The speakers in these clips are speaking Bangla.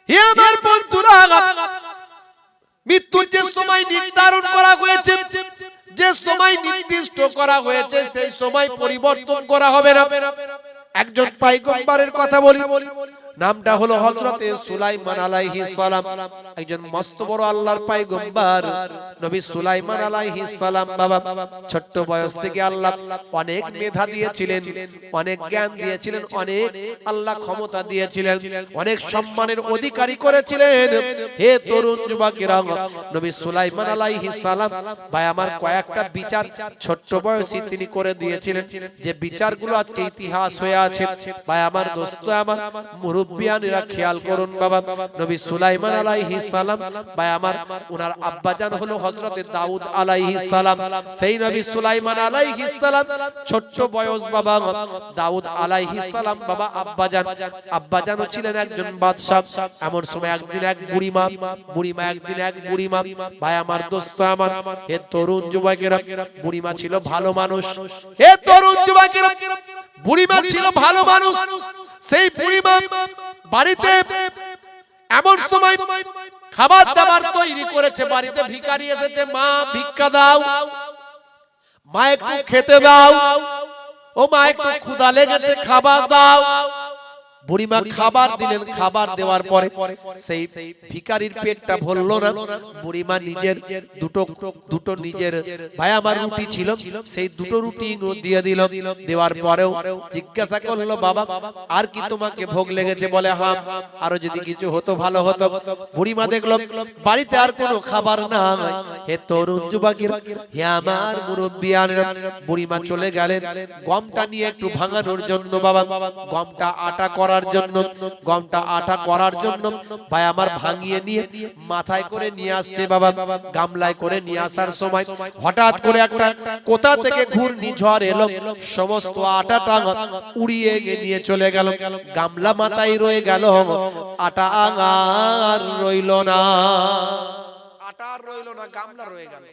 হে আমার বন্ধুরা, মৃত্যুর যে সময় নির্ধারণ করা হয়েছে, যে সময় নির্দিষ্ট করা হয়েছে, সেই সময় পরিবর্তন করা হবে না। একজন পয়গম্বরের কথা বলি, নামটা হলো হযরতে সুলাইমান আলাইহিস সালাম। একজন মস্ত বড় আল্লাহর পয়গম্বর নবী সুলাইমান আলাইহিস সালাম। বাবা ছোট্ট বয়স থেকে আল্লাহ অনেক মেধা দিয়েছিলেন, অনেক জ্ঞান দিয়েছিলেন, অনেক আল্লাহ ক্ষমতা দিয়েছিলেন, অনেক সম্মানের অধিকারী করেছিলেন। হে তরুণ যুবকেরা, নবী সুলাইমান আলাইহিস সালাম ভাই আমার কয়েকটা বিচার ছোট্ট বয়সে তিনি করে দিয়েছিলেন, যে বিচারগুলো আজকে ইতিহাস হয়ে আছে। ভাই আমার দোস্ত, আমার মুরব্বিয়ানেরা খেয়াল করুন বাবা, নবী সুলাইমান আলাইহিস সালাম ভাই আমার ওনার আব্বাজান হলো হযরতে দাউদ আলাইহিস সালাম। সেই নবী সুলাইমান আলাইহিস সালাম ছোট্ট বয়স বাবা, দাউদ আলাইহিস সালাম বাবা আব্বাজানও ছিলেন একজন বাদশা। এমন সময় একদিন এক বুড়িমা একদিন এক বুড়িমা। ভাই আমার দোস্ত আমার, হে তরুণ যুবকেরা, বুড়িমা ছিল ভালো মানুষ। হে তরুণ যুবকেরা, বুড়িমা ছিল ভালো মানুষ। সেই বুড়িমা বাড়িতে এমন সময় খাবার দাবার তৈরি করেছে, বাড়িতে ভিখারি এসেছে, মা ভিক্ষা দাও, মা একটু খেতে দাও, ও মা একটু ক্ষুধা লেগেছে খাবার দাও। বুড়িমা খাবার দিলেন, খাবার দেওয়ার পরে সেই ভিখারির পেটটা ভরলো না। বুড়িমা নিজের দুটো নিজের ভাই আমার রুটি ছিল, সেই দুটো রুটি দিয়ে দিল। দেওয়ার পরেও জিজ্ঞাসা করলো, বাবা আর কি তোমাকে ভোগ লেগেছে? বলে হ্যাঁ, আরো যদি কিছু হতো ভালো হতো। বুড়িমা দেখলো বাড়িতে আর কোনো খাবার নাই। হে তরুণ যুবকেরা, হে আমার মুরব্বিয়ানেরা, বুড়িমা চলে গেলেন গমটা নিয়ে একটু ভাঙানোর জন্য। বাবা গমটা আটা করার জন্য, গমটা আটা করার জন্য ভাই আমার ভাঙিয়ে নিয়ে মাথায় করে নিয়ে আসছে। বাবা গামলায় করে নিয়ে আসার সময় হঠাৎ করে একটা কোথা থেকে ঘূর্ণিঝড় এলো, সমস্ত আটাটা উড়িয়ে নিয়ে চলে গেল। গামলা মাথায় রয়ে গেল, আটা আর রইল না। আটা আর রইল না, গামলা রয়ে গেল।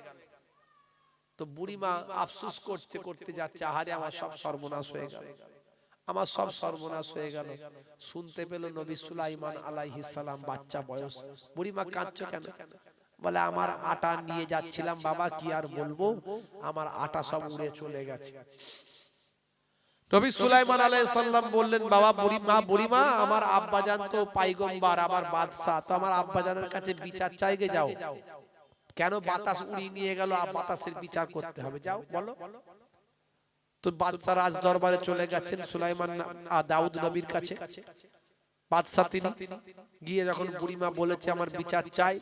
তো বুড়িমা আফসোস করতে করতে যাচ্ছে, আহারে আমার সব সর্বনাশ হয়ে গেল, আমার সব সর্বনাশ হয়ে গেল। শুনতে পেল নবী সুলাইমান আলাইহিস সালাম বাচ্চা বয়স। বুড়িমা কাঁদছে কেন? বলে আমার আটা নিয়ে যাচ্ছিলাম বাবা, কি আর বলবো, আমার আটা সব উড়ে চলে গেছে। নবী সুলাইমান আলাইহিস সালাম বললেন, বাবা বুড়িমা আমার আব্বাজান তো পয়গম্বর, আবার বাদশা, তো আমার আব্বাজানের কাছে বিচার চাইগে যাও। কেন বাতাস উড়িয়ে নিয়ে গেল, বাতাসের বিচার করতে হবে, যাও বলো। তো বাদশা রাজ দরবারে চলে গেছেন সুলাইমান দাউদ নবীর কাছে। বাদশা তিনি গিয়ে যখন বুড়িমা বলেছে আমার বিচার চাই,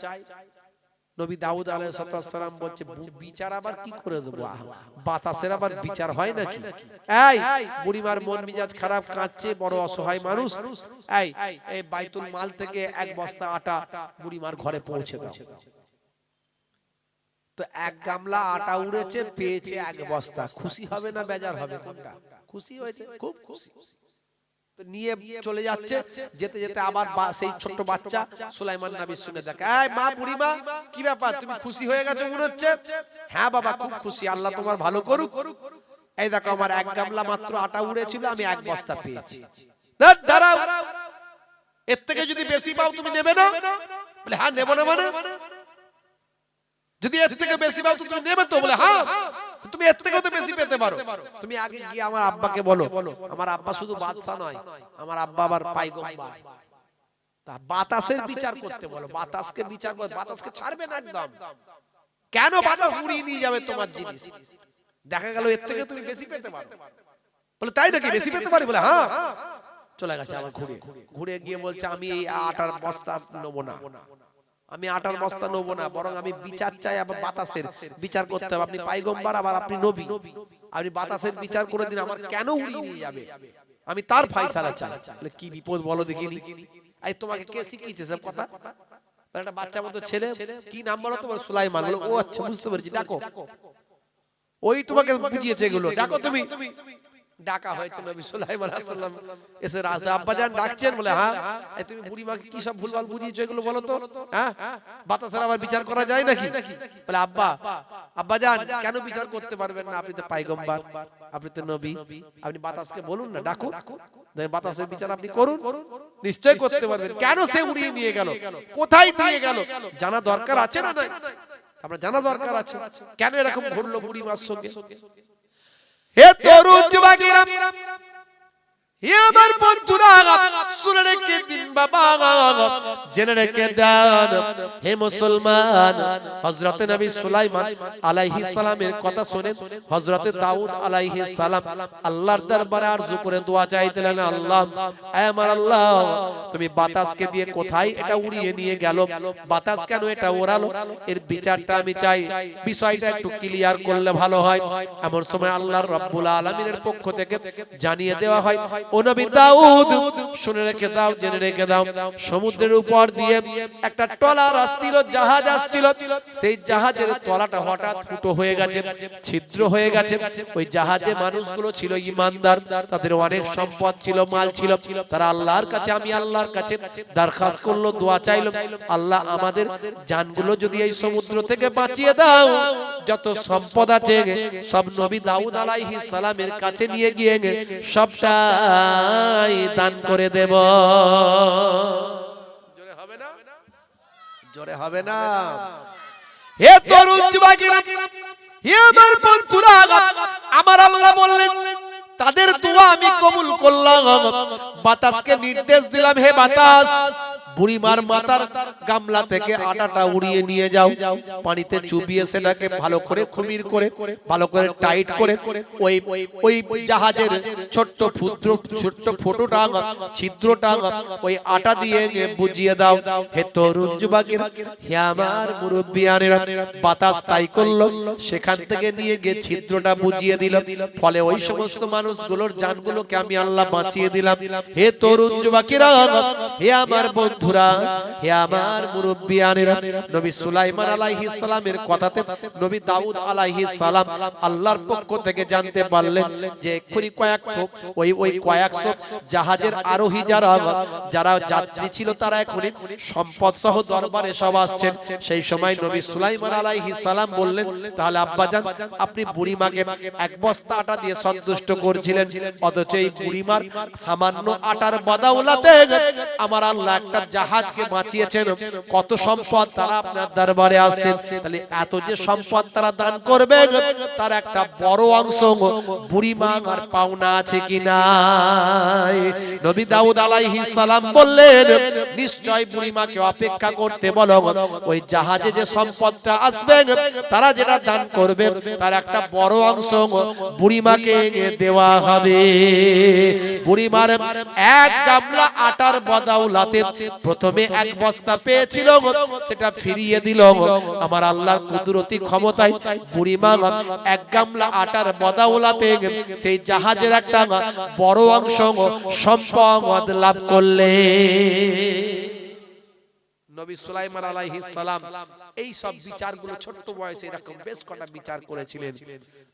নবী দাউদ আলাইহিস সালাম বলছে বিচার আবার কি করে দেব, বাতাসের আবার বিচার হয় নাকি? এই বুড়িমার মন মিজাজ খারাপ, কাঁদছে, বড় অসহায় মানুষ। এই বাইতুল মাল থেকে এক বস্তা আটা বুড়িমার ঘরে পৌঁছে দাও। তো এক গামলা আটা উড়েছে, পেয়েছে এক বস্তা। খুশি হবে না বেজার হবে? কোনটা? খুশি হয়েছে, খুব খুশি। তো নিয়ে চলে যাচ্ছে, যেতে যেতে আবার সেই ছোট বাচ্চা সুলাইমান নবী শুনে দেখে, এই মা বুড়িমা কি ব্যাপার, তুমি খুশি হয়ে গেছো মনে হচ্ছে? হ্যাঁ বাবা খুব খুশি, আল্লাহ তোমার ভালো করুক। এই দেখো আমার এক গামলা মাত্র আটা উড়েছিল, আমি এক বস্তা পেয়েছি। দাঁড়াও, এর থেকে যদি বেশি পাও তুমি নেবে না? বলে হ্যাঁ নেব না। মানে যদি এর থেকে বেশি পাও তুমি নেবে তো? বলে হ্যাঁ। তুমি এর থেকেও তো বেশি পেতে পারো। তুমি আগে গিয়ে আমার আব্বাকে বলো, আমার আব্বা শুধু বাদশা নয়, আমার আব্বা আবার পয়গম্বর। তা বাতাসের বিচার করতে বলো, বাতাসকে বিচার করে, বাতাসকে ছাড়বে না একদম। কেন বাতাস উড়িয়ে নিয়ে যাবে তোমার জিনিস? দেখা গেল এর থেকে তুমি বেশি পেতে পারো। বলে তাই নাকি, বেশি পেতে পারি? বলে হ্যাঁ। চলে গেছে আবার ঘুরে গিয়ে বলছে আমি এই আটার বস্তা নেবো না, আমি আটার বস্তা নেবো না, বরং আমি বিচার চাই। আবার বাতাসের বিচার করতে হবে। আপনি পয়গম্বর, আবার আপনি নবী, আপনি বাতাসের বিচার করে দিন, আমার কেন উড়িয়ে নিয়ে যাবে, আমি তার ফয়সালা চাই। বলে কি বিপদ বলো দেখিনি। এই তোমাকে কে শিখিয়েছে সব কথা? একটা বাচ্চা মতো ছেলে, কি নাম বলো তোমার? সুলাইমান। বলে ও আচ্ছা বুঝতে পেরেছি, ডাকো। ওই তোমাকে বুঝিয়েছে এগুলো, ডাকো তুমি। ডাকা হয়েছে, নবী সুলাইমান আলাইহিস সালাম এসে রাজা আব্বাজান ডাকছেন। বলে হ্যাঁ। তুমি বুড়িমাকে কি সব ভুলভাল বুঝিয়েছো এগুলো বলো তো? হ্যাঁ, বাতাসের আবার বিচার করা যায় নাকি? বলে আব্বাজান কেন বিচার করতে পারবেন না? আপনি তো পয়গম্বর, আপনি তো নবী, আপনি বাতাসকে বলুন না, ডাকো। বাতাসের বিচার আপনি করুন, নিশ্চয় করতে পারবেন। কেন সে উড়িয়ে নিয়ে গেল, কোথায় দিয়ে গেল, জানা দরকার আছে না? নাই, আমরা জানা দরকার আছে কেন এরকম ঘটলো বুড়িমার সঙ্গে। হে তরুণ যুবকেরা, হে আমার বন্ধুরা, শুনে রেখে দিন বাবা, জেনে রেখে দেন হে মুসলমান। হযরত নবী সুলাইমান আলাইহিস সালামের কথা শুনে হযরত দাউদ আলাইহিস সালাম আল্লাহর দরবারে আরজু করে দোয়া চাইতেন, আল্লাহ, হে আমার আল্লাহ, তুমি বাতাসকে দিয়ে কোথায় এটা উড়িয়ে নিয়ে গেল, বাতাস কেন এটা ওড়ালো, এর বিচারটা আমি চাই, বিষয়টা একটু ক্লিয়ার করলে ভালো হয়। এমন সময় আল্লাহর রাব্বুল আলামিনের পক্ষ থেকে জানিয়ে দেওয়া হয়, ও নবী দাউদ, শুনে রেখে দাও, জেনে রেখে দাও, সমুদ্রের উপর দিয়ে একটা ট্রলার আসছিল, জাহাজ আসছিল, সেই জাহাজের তলাটা হঠাৎ ফুটো হয়ে গেছে, ছিদ্র হয়ে গেছে। ওই জাহাজে মানুষগুলো ছিল ঈমানদার, তাদের অনেক সম্পদ ছিল, মাল ছিল। তারা আল্লাহর কাছে, আমি আল্লাহর কাছে দরখাস্ত করলো, দোয়া চাইলো, আল্লাহ, আমাদের জানগুলো যদি এই সমুদ্র থেকে বাঁচিয়ে দাও, যত সম্পদ আছে সব নবী দাউদ আলাইহিস সালামের কাছে নিয়ে গিয়ে সবটা দান করে দেব। জোরে হবে না? জোরে হবে না? হে তরুণ যুবকেরা, হে আমার বন্ধুরা, আমার আল্লাহ বললেন, তাদের দোয়া আমি কবুল করলাম। বাতাসকে নির্দেশ দিলাম, হে বাতাস, বুড়িমার মাথার গামলা থেকে আটাটা উড়িয়ে নিয়ে যাও, পানিতে চুবিয়ে সেটাকে ভালো করে খুমির করে, ভালো করে টাইট করে ওই ওই জাহাজের ছোট্ট ক্ষুদ্র ছোট্ট ফোঁটোটা, ছিদ্রটা ওই আটা দিয়ে বুঝিয়ে দাও। হে তরুণ যুবকেরা, হে আমার মুরব্বিয়ানেরা, বাতাস তাই করলো, সেখান থেকে নিয়ে গিয়ে ছিদ্রটা বুঝিয়ে দিল, ফলে ওই সমস্ত মানুষগুলোর জানগুলোকে আমি আল্লাহ বাঁচিয়ে দিলাম। হে তরুণ যুবকেরা, হে আমার বন্ধু, হে আমার মুরব্বিয়ানেরা, নবী সুলাইমান আলাইহিস সালামের কথাতে নবী দাউদ আলাইহিস সালাম আল্লাহর পক্ষ থেকে জানতে পারলেন যে এক্ষুনি কয়েকশো জাহাজের আরোহী যারা যাত্রী ছিল, তারা এক্ষুনি সম্পদ সহ দরবারে সব আসছেন। সেই সময় নবী সুলাইমান আলাইহিস সালাম বললেন, তাহলে আব্বাজান, আপনি বুড়িমাকে এক বস্তা আটা দিয়ে সন্তুষ্ট করছিলেন, অথচ এই বুড়িমার সামান্য আটার বদৌলতে আমার আল্লাহ একটা জাহাজকে বাঁচিয়েছেন, কত সম্পদ তারা আপনার দরবারে আসছে। তাহলে এত যে সম্পদ তারা দান করবে, তার একটা বড় অংশ বুড়িমা আর পাওনা আছে কিনা? নবী দাউদ আলাইহিস সালাম বললেন, নিশ্চয় বুড়িমাকে অপেক্ষা করতে বলো, ওই জাহাজে যে সম্পদটা আসবে, তারা যেটা দান করবে, তার একটা বড় অংশ বুড়িমাকে দেওয়া হবে। বুড়িমার এক গামলা আটার বদৌলতে প্রথমে এক বস্তা পেয়েছিল, সেটা ফিরিয়ে দিল আমার আল্লাহর কুদরতি ক্ষমতায়। বুড়িমা এক গামলা আটার বদৌলতে সেই জাহাজের একটা বড় অংশ সম্পদ লাভ করলে। নবী সুলাইমান আলাইহিস সালাম এই সব বিচারগুলো ছোট্ট বয়সে এরকম বেশ কটা বিচার করেছিলেন।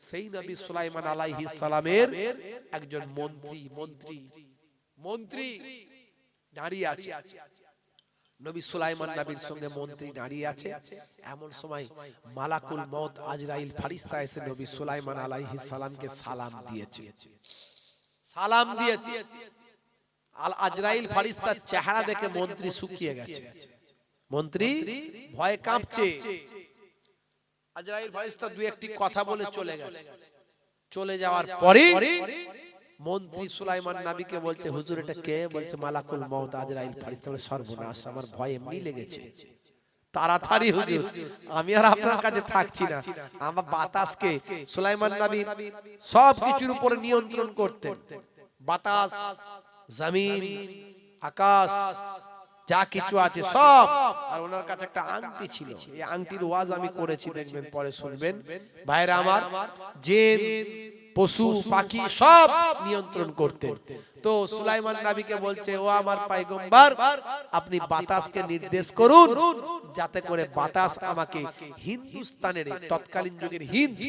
সেই নবী সুলাইমান আলাইহিস সালামের একজন মন্ত্রী দাঁড়িয়ে আছে। নবী সুলাইমান নবীর সঙ্গে মন্ত্রী দাঁড়িয়ে আছে। এমন সময় মালাকুল মউত আজরাইল ফেরেশতা এসে নবী সুলাইমান আলাইহিস সালামকে সালাম দিয়েছে। আল আজরাইল ফেরেশতার চেহারা দেখে মন্ত্রী শুকিয়ে গেছে, মন্ত্রী ভয়ে কাঁপছে। আজরাইল ফেরেশতা দুই একটি কথা বলে চলে গেছে। চলে যাওয়ার পরে মন্ত্রী সুলাইমান নবীকে বলছে, হুজুর এটা কে? বলছে মালাকুল মউত আজরাইল ফেরেশতা। বলে সর্বনাশ, আমার ভয় এমনি লেগেছে, তাড়াতাড়ি হুজুর, আমি আর আপনার কাছে থাকছি না। আমার বাতাসকে, সুলাইমান নবী সব কিছুর উপরে নিয়ন্ত্রণ করতেন, বাতাস, জমিন, আকাশ, যা কিছু আছে সব। আর ওনার কাছে একটা আংটি ছিল, এই আংটির ওয়াজ আমি করেছি, দেখবেন পরে শুনবেন। ভাইরা আমার, জিন, পশু পাখি সব নিয়ন্ত্রণ করতেন। তো সুলাইমান নবীকে বলছে, ও আমার পয়গম্বর, আপনি বাতাসকে নির্দেশ করুন যাতে করে বাতাস আমাকে হিন্দুস্তানের, তৎকালীন যুগের হিন্দ,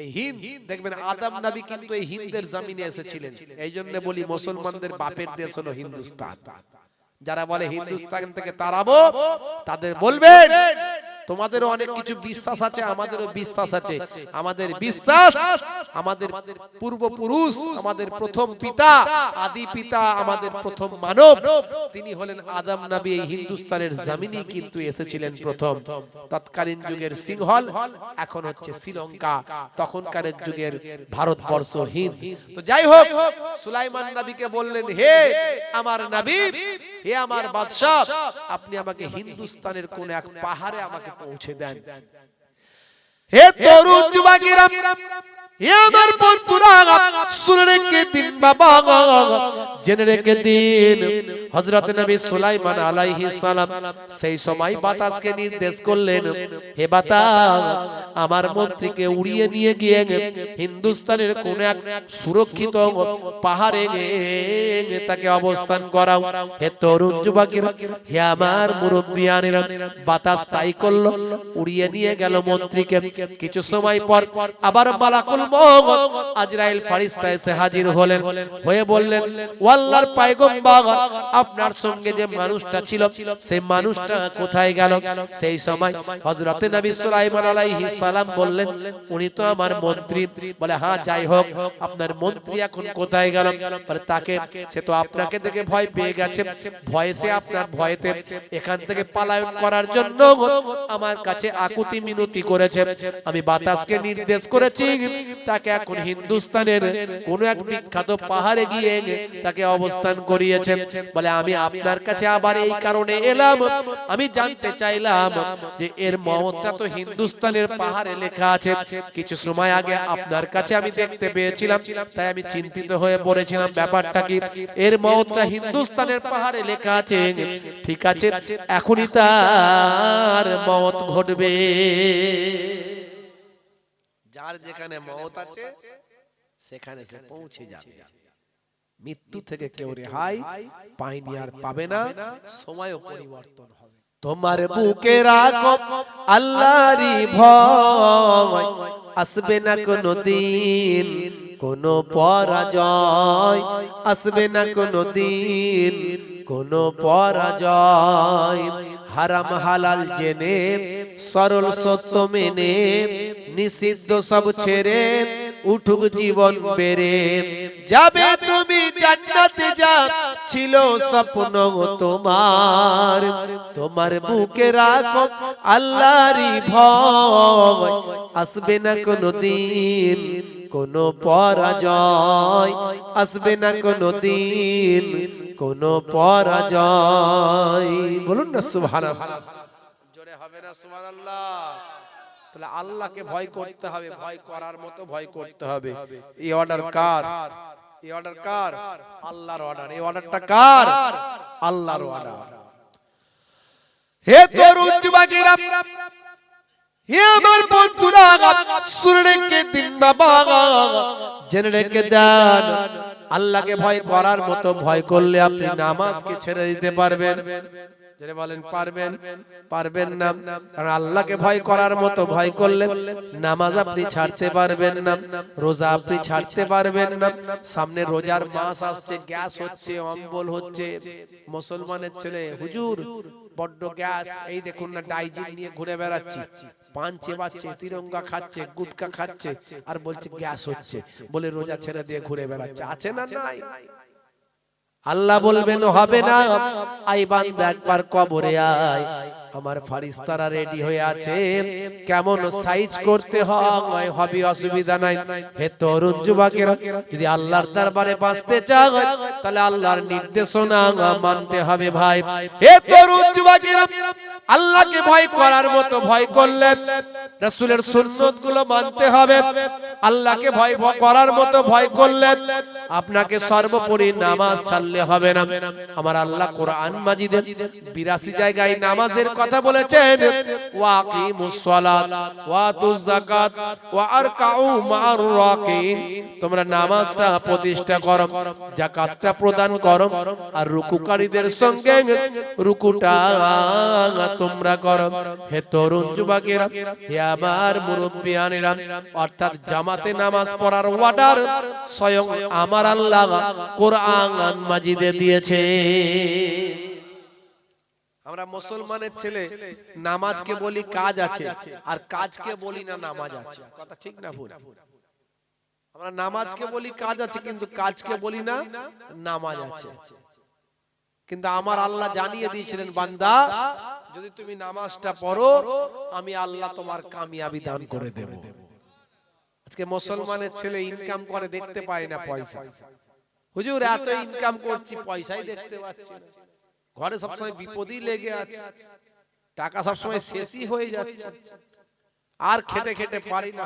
এই হিন্দ দেখবেন আদম নবী কিন্তু এই হিন্দের জমিনে এসেছিলেন। এই জন্য বলি মুসলমানদের বাপের দেশ হলো হিন্দুস্তান। যারা বলে হিন্দুস্তান থেকে তাড়াবো, তাদের বলবেন তোমাদেরও অনেক কিছু বিশ্বাস আছে, আমাদেরও বিশ্বাস আছে। আমাদের বিশ্বাস আমাদের পূর্বপুরুষ, আমাদের প্রথম পিতা, আদি পিতা, আমাদের প্রথম মানব, তিনি হলেন আদম নবী। এই হিন্দুস্তানের জমিনে কিন্তু এসেছিলেন প্রথম। তৎকালীন যুগের সিংহল এখন হচ্ছে শ্রীলঙ্কা, তখনকার যুগের ভারতবর্ষ হিন্দ। তো যাই হোক, সুলাইমান নবীকে বললেন, হে আমার নবী, হে আমার বাদশা, আপনি আমাকে হিন্দুস্তানের কোন এক পাহাড়ে আমাকে পৌঁছে দেন। হে তরুণ যুবকেরা, হে আমার বন্ধুরা, শুনে রেখে দিন বাবা, জেনে রেখে দিন, হযরত নবী সুলাইমান আলাইহিস সালাম সেই সময় বাতাসকে নির্দেশ করলেন, হে বাতাস, আমার মন্ত্রীকে উড়িয়ে নিয়ে গিয়ে হিন্দুস্তানের কোন এক সুরক্ষিত পাহাড়ে তাকে অবস্থান করাও। হে তরুণ যুবকেরা, হে আমার মুরব্বিয়ানেরা, বাতাস তাই করলো, উড়িয়ে নিয়ে গেল মন্ত্রীকে। কিছু সময় পর আবার মালাকুল মউত আজরাইল ফেরেশতা এসে হাজির হলেন, হয়ে বললেন, ও আল্লাহর পয়গম্বর, আপনার সঙ্গে যে মানুষটা ছিল সেই মানুষটা কোথায় গেল? সেই সময় হযরত নবী সুলাইমান আলাইহিস সালাম বললেন, উনি তো আমার মন্ত্রী। বলে, হ্যাঁ, যাই হোক, আপনার মন্ত্রী এখন কোথায় গেল? বলে, তাকে, সে তো আপনাকে দেখে ভয় পেয়ে গেছে, ভয়ে সে আপনার ভয়েতে এখান থেকে পলায়ন করার জন্য আমার কাছে আকুতি মিনতি করেছে। আমি বাতাসকে নির্দেশ করেছি তাকে এখন হিন্দুস্তানের কোন এক বিখ্যাত পাহাড়ে গিয়ে তাকে অবস্থান করিয়েছে। বলে, আমি আপনার কাছে আবার এই কারণে এলাম, আমি জানতে চাইলাম যে এর মওতটা তো হিন্দুস্তানের পাহাড়ে লেখা আছে। কিছু সময় আগে আপনার কাছে আমি দেখতে পেয়েছিলাম, তাই আমি চিন্তিত হয়ে পড়েছিলাম ব্যাপারটা কি। এর মওতটা হিন্দুস্তানের পাহাড়ে লেখা আছে, ঠিক আছে, এখনই তার মওত ঘটবে। যার যেখানে মওত আছে সেখানে সে পৌঁছে যাবে। মৃত্যু থেকে কেউ রেহাই পায়নি, আর পাবে না, সময়ও পরিবর্তন হবে। তোমার বুকে রাখো আল্লাহরই ভয়, আসবে না কোনো দিন কোনো পরাজয়, আসবে না কোনো দিন কোনো পরাজয়। হারাম হালাল জেনে, সরল সত্য মেনে, নিষিদ্ধ সব ছেড়ে উঠুক জীবন বেড়ে যাবে তুমি জান্নাতে, যা ছিল স্বপ্ন তোমার। তোমার বুকে রাখো আল্লাহরই ভয়, আসবে না কোনো দিন কোনো পরাজয়, আসবে না কোনো দিন কোনো পরাজয়। বলুন না সুবহানাল্লাহ, জোরে হবে না সুবহানাল্লাহ? তাহলে আল্লাহকে ভয় করতে হবে, ভয় করার মতো ভয় করতে হবে। এই অর্ডার কার? এই অর্ডার কার? আল্লাহর অর্ডার। এই অর্ডারটা কার? আল্লাহর অর্ডার। হে তরুণ যুবকেরা, হে আমার বন্ধুরা, শুনে রেখে দিন বাবা, জেনে রেখে দেন, আল্লাহকে ভয় করার মতো ভয় করলে আপনি নামাজকে ছেড়ে দিতে পারবেন। যারা বলেন পারবেন, পারবেন না, কারণ আল্লাহকে ভয় করার মতো ভয় করলে নামাজ আপনি ছাড়তে পারবেন না, রোজা আপনি ছাড়তে পারবেন না। সামনে রোজার মাস আসছে, গ্যাস হচ্ছে, অম্বল হচ্ছে, মুসলমানের ছেলে, হুজুর বড্ড গ্যাস, এই দেখুন না ডাইজিন নিয়ে ঘুরে বেড়াচ্ছি, পান চেবাচ্ছে, তিরঙ্গা খাচ্ছে, গুটকা খাচ্ছে, আর বলছে গ্যাস হচ্ছে, বলে রোজা ছেড়ে দিয়ে ঘুরে বেড়াচ্ছে। আছে না নাই? আল্লাহ বলবেন হবে না, আই বান্দা একবার কবরে আয়, আমার ফারিস্তারা রেডি হয়ে আছে, কেমন সাইজ করতে হয় হবে, অসুবিধা নাই। হে তরুণ যুবকেরা, যদি আল্লাহর দরবারে বাঁচতে চাও তাহলে আল্লাহর নির্দেশনা মানতে হবে ভাই। হে তরুণ যুবকেরা, আল্লাহকে ভয় করার মতো ভয় করলে রাসূলের সুন্নাতগুলো মানতে হবে। আল্লাহকে ভয় করার মতো ভয় করলে আপনাকে সর্বোপরি নামাজ ছাড়লে হবে না। আমার আল্লাহ কোরআন মাজিদে 82 জায়গায় নামাজের কথা বলেছেন, ওয়াকিমুস সালাত ওয়া আতুজ যাকাত ওয়া আরকাউ মা'আর রাকিন। তোমরা নামাজটা প্রতিষ্ঠা করো, যাকাতটা প্রদান করো, আর রুকুকারীদের সঙ্গে রুকুটা তোমরা করো। হে তরুণ যুবকেরা, হে আমার মুরব্বিয়ানেরা, অর্থাৎ জামাতে নামাজ পড়ার অর্ডার স্বয়ং আমার আল্লাহ কোরআন মাজিদে দিয়েছে। আমরা মুসলমানের ছেলে নামাজকে বলি কাজ আছে আর কাজকে বলি না নামাজ আছে, কথা ঠিক না ভুল? আমরা নামাজকে বলি কাজ আছে কিন্তু কাজকে বলি না নামাজ আছে। কিন্তু আমার আল্লাহ জানিয়ে দিয়েছিলেন, বান্দা যদি তুমি নামাজটা পড়ো আমি আল্লাহ তোমার কামিয়াবি দান করে দেব। আজকে মুসলমানের ছেলে ইনকাম করে দেখতে পায় না পয়সা। হুজুর এত ইনকাম করছি পয়সাই দেখতে পাচ্ছি না, ঘরে সবসময় বিপদই লেগে আছে, টাকা সবসময় শেষই হয়ে যাচ্ছে, আর খেটে খেটে পারি না,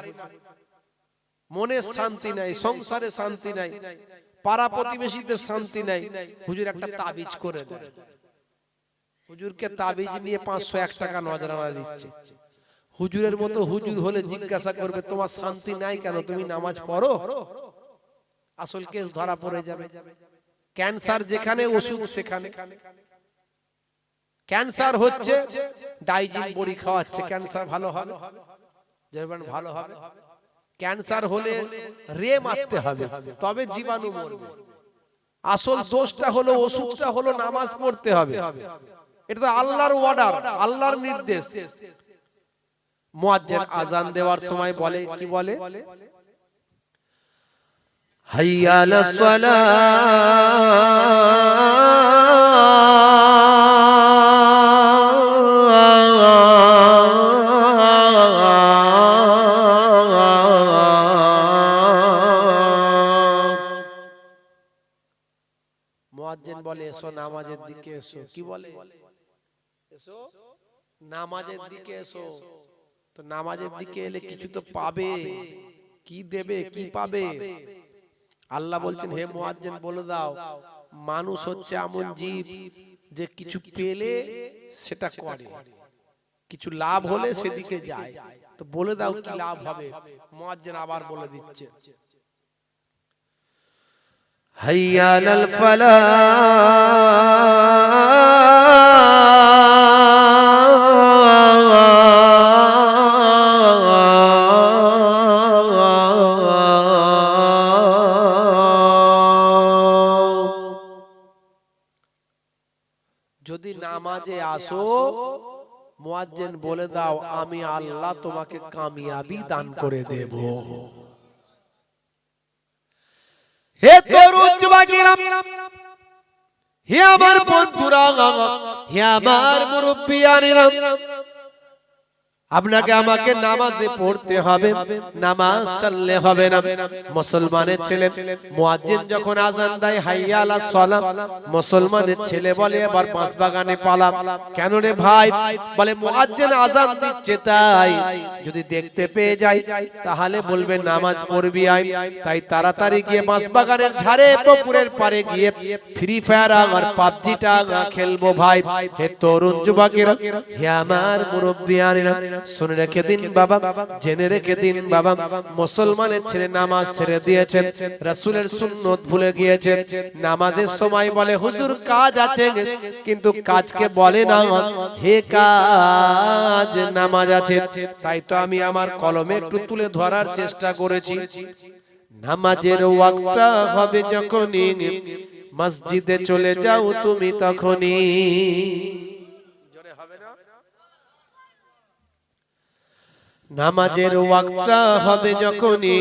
মনে শান্তি নাই, সংসারে শান্তি নাই, পাড়া প্রতিবেশীদের শান্তি নাই। হুজুর একটা তাবিজ করে দেয়। হুজুরকে তাবিজ নিয়ে 501 টাকা নজরানা দিচ্ছে। হুজুরের মতো হুজুর হলে জিজ্ঞাসা করবে তোমার শান্তি নাই কেন, তুমি নামাজ পড়ো? আসল কেস ধরা পড়ে যাবে। ক্যান্সার যেখানে ওষুধ সেখানে। ক্যান্সার হচ্ছে ডাইজিন বড়ি খাওয়াচ্ছে, ক্যান্সার ভালো হবে? ভালো হবে? ক্যান্সার হলে রে মারতে হবে তবে জীবাণু মরবে। আসল দোষটা হলো, ওষুধটা হলো নামাজ পড়তে হবে। এটা তো আল্লাহর অর্ডার, আল্লাহর নির্দেশ। মুয়াজ্জিন আযান দেওয়ার সময় বলে, কি বলে? হাইয়া আলাস মুয়াজ্জিন বলে এসো নামাজের দিকে এসো। কি বলে? এসো নামাজের দিকে এসো। তো নামাজের দিকে এলে কিছু তো পাবে, কি দেবে, কি পাবে? আল্লাহ বলছেন, হে মুয়াজ্জিন বলে দাও, মানুষ হচ্ছে এমন জীব যে কিছু পেলে সেটা করে, কিছু লাভ হলে সেদিকে যায়। তো বলে দাও কি লাভ হবে? মুয়াজ্জিন আবার বলে দিচ্ছে, হাইয়া আলাল যদি নামাজে আসো মুয়াজ্জিন বলে দাও আমি আল্লাহ তোমাকে কামিয়াবি দান করে দেব। হে তরুণ যুবকেরা, হে আমার বন্ধুরা, হে আমার মুরব্বিয়ানেরা, আপনাকে আমাকে নামাজে পড়তে হবে, নামাজ ছাড়লে হবে না। মুসলমানের ছেলে মুয়াজ্জিন যখন আযান দেয় হাইয়া আলাস সালাহ, মুসলমানের ছেলে বলে এবার বাঁশ বাগানে পালা। কেন রে ভাই? বলে মুয়াজ্জিন আযান দিচ্ছে তাই, যদি দেখতে পেয়ে যাই তাহলে বলবে নামাজ পড়বি আয়। তাই তাড়াতাড়ি গিয়ে বাঁশ বাগানের ঝাড়ে পুকুরের পাড়ে গিয়ে ফ্রি ফায়ার আর পাবজিটা খেলবো ভাই। হে তরুণ যুবকেরা, হে আমার মুরব্বিয়ানেরা, শুনে রেখে দিন বাবা, জেনে রেখে দিন বাবা, মুসলমানের ছেলে নামাজ ছেড়ে দিয়েছে, রাসূলের সুন্নত ভুলে গিয়েছে। নামাজের সময় বলে হুজুর কাজ আছে, কিন্তু কাজকে বলে না হে কাজ, নামাজ আছে। তাই তো আমি আমার কলমে একটু তুলে ধরার চেষ্টা করেছি। নামাজের ওয়াক্তটা হবে যখনই, মসজিদে চলে যাও তুমি তখনই। জোরে হবে না? নামাজের ওয়াক্তটা হবে যখনই,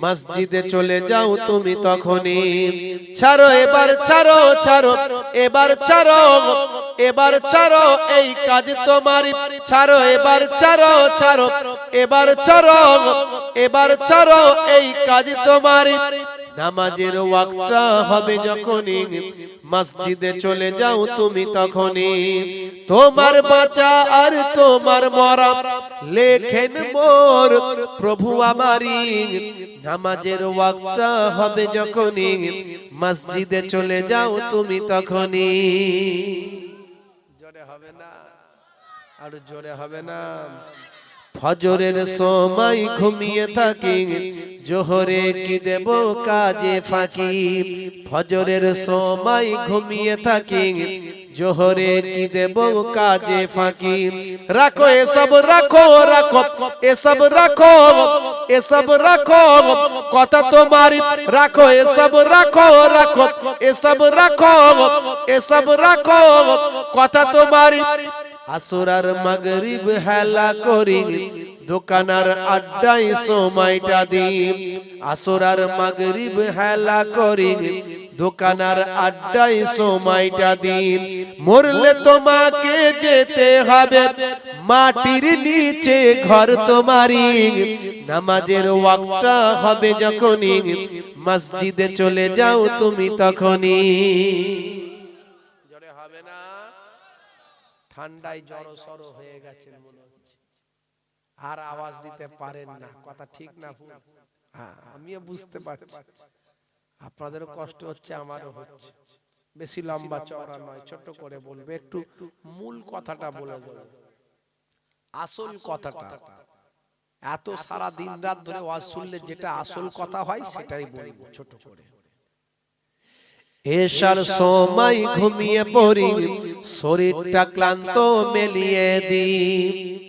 মসজিদে চলে যাও তুমি তখনই। ছাড়ো এবার, ছাড়ো ছাড়ো এবার, ছাড়ো এবার, ছাড়ো এই কাজ তোমারই। ছাড়ো এবার, ছাড়ো ছাড়ো এবার, ছাড়ো এবার, ছাড়ো এই কাজ তোমারই। নামাজের ওয়াক্তটা হবে যখনই, মসজিদে চলে যাও তুমি তখনই। তোমার বাঁচা আর তোমার মরা লেখেন মোর প্রভু আমারই। নামাজের ওয়াক্তটা হবে যখনই, মসজিদে চলে যাও তুমি তখনই। জোরে হবে না? আর জোরে হবে না? ফজরের সময় ঘুমিয়ে থাকি, জোহরে কি দেব কাজে ফাঁকি। ফজরের সময় ঘুমিয়ে থাকি, জোহরে কি দেব কাজে ফাঁকি। রাখো এসব, রাখো রাখো এসব, রাখো এসব, রাখো কথা তোমার রাখো এসব রাখো রাখো এসব রাখো এসব রাখো কথা তোমার আসর আর মাগরিব হেলা করি দোকানার আড্ডায় সময়টা দিই আসর আর মাগরিব হেলা করি দোকানার আড্ডায় সময়টা দিন মরলে তোমাকে যেতে হবে মাটির নিচে ঘর তোমারই নামাজের ওয়াক্তটা হবে যখনই মসজিদে চলে যাও তুমি তখনই জোরে হবে না ঠান্ডায় জড়সড় হয়ে গেছেন মনে হচ্ছে আর আওয়াজ দিতে পারেন না কথা ঠিক না ভুল হ্যাঁ আমিও বুঝতে পারছি আপনাদেরও কষ্ট হচ্ছে আমারও হচ্ছে বেশি লম্বা চওড়া নয় ছোট করে বলবে একটু মূল কথাটা বলে দেব আসল কথাটা এত সারা দিন রাত ধরে ওয়াজ শুনলে যেটা আসল কথা হয় সেটাই বলবো ছোট করে এশার সময় ঘুমিয়ে পড়ি শরীরটা ক্লান্ত মেলিয়ে দিই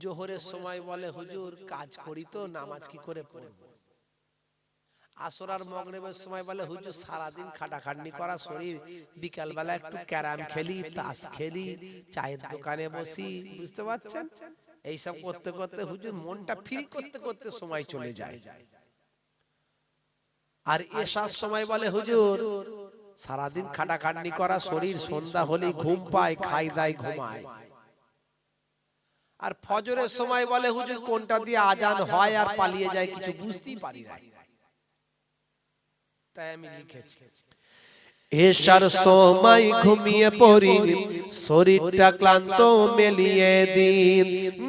জোহরের সময় বলে হুজুর কাজ করি তো নামাজ কি করে পড়ব আসর আর মাগরিবের সময় বলে হুজুর সারা দিন খাটাখাটনি করা শরীর বিকাল বেলা একটু ক্যারাম খেলি তাস খেলি চায়ের দোকানে বসি বুঝতে পারছেন এই সব করতে করতে হুজুর মনটা ফ্রি করতে করতে সময় চলে যায় আর এশার সময় বলে হুজুর সারা দিন খাটাখাটনি করা শরীর সন্ধ্যা হলেই ঘুম পায় খাই দায় ঘুমায় আর ফজরের সময় বলে হুজুর কোনটা দিয়ে আজান হয় আর পালিয়ে যায় কিছু বুঝতেই পারি না তাই আমি লিখেছি এশার সময় ঘুমিয়ে পড়ি শরীরটা ক্লান্ত মেলিয়ে দিন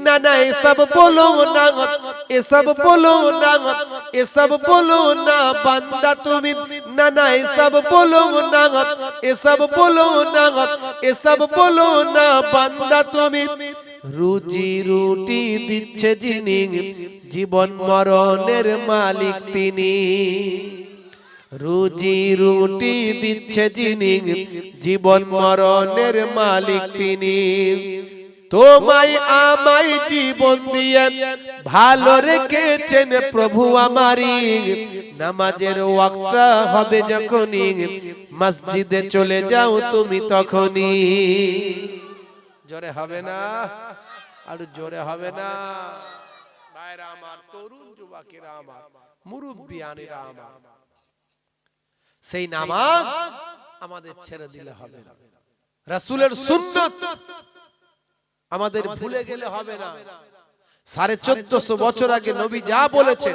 না না এসব বলো না এসব বলো না এসব বলো না বান্দা তুমি না না এসব বলো না এসব বলো না এসব বলো না বান্দা তুমি রুজি রুটি দিচ্ছে যিনি জীবন মরণের মালিক তিনি রুজি রুটি দিচ্ছে যিনি জীবন মরণের মালিক তিনি তোমায় আমায় জীবন দিয়ে ভালো রেখেছেন প্রভু আমারই নামাজের ওয়াক্তটা হবে যখনই মসজিদে চলে যাও তুমি তখনই জোরে হবে না আর জোরে হবে না ভাইরা আমার তরুণ যুবকেরা আমার মুরব্বিয়ানেরা আমার সেই নামাজ আমাদের ছেড়ে দিলে হবে না রাসূলের সুন্নাত আমাদের ভুলে গেলে হবে না 1450 বছর আগে নবী যা বলেছেন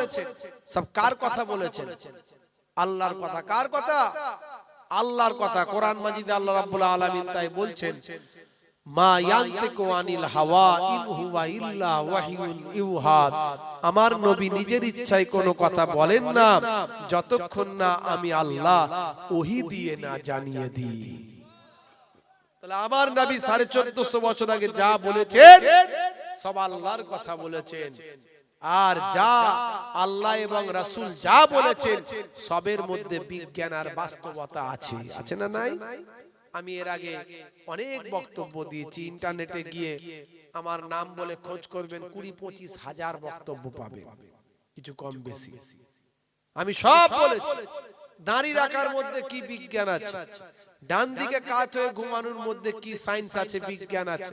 সব কার কথা বলেছেন আল্লাহর কথা কার কথা আল্লাহর কথা কোরআন মাজিদে আল্লাহ রাব্বুল আলামিন তাই বলছেন মা ইয়ান্তিকু আনিল হাওয়া ইন হুয়া ইল্লা ওয়াহিয়ুন ইউহা আমার নবী নিজের ইচ্ছায় কোনো কথা বলেন না যতক্ষণ না আমি আল্লাহ ওহী দিয়ে না জানিয়ে দিই তাহলে আমার নবী 1450 বছর আগে যা বলেছেন সব আল্লাহর কথা বলেছেন আর যা আল্লাহ এবং রাসূল যা বলেছেন সবের মধ্যে বিজ্ঞান আর বাস্তবতা আছে আছে না নাই আমি এর আগে অনেক বক্তব্য দিয়েছি ইন্টারনেটে গিয়ে আমার নাম বলে খোঁজ করবেন 20-25 হাজার বক্তব্য পাবেন কিছু কম বেশি আমি সব বলেছি দাড়ি রাখার মধ্যে কি বিজ্ঞান আছে ডান দিকে কাত হয়ে ঘুমানোর মধ্যে কি সায়েন্স আছে বিজ্ঞান আছে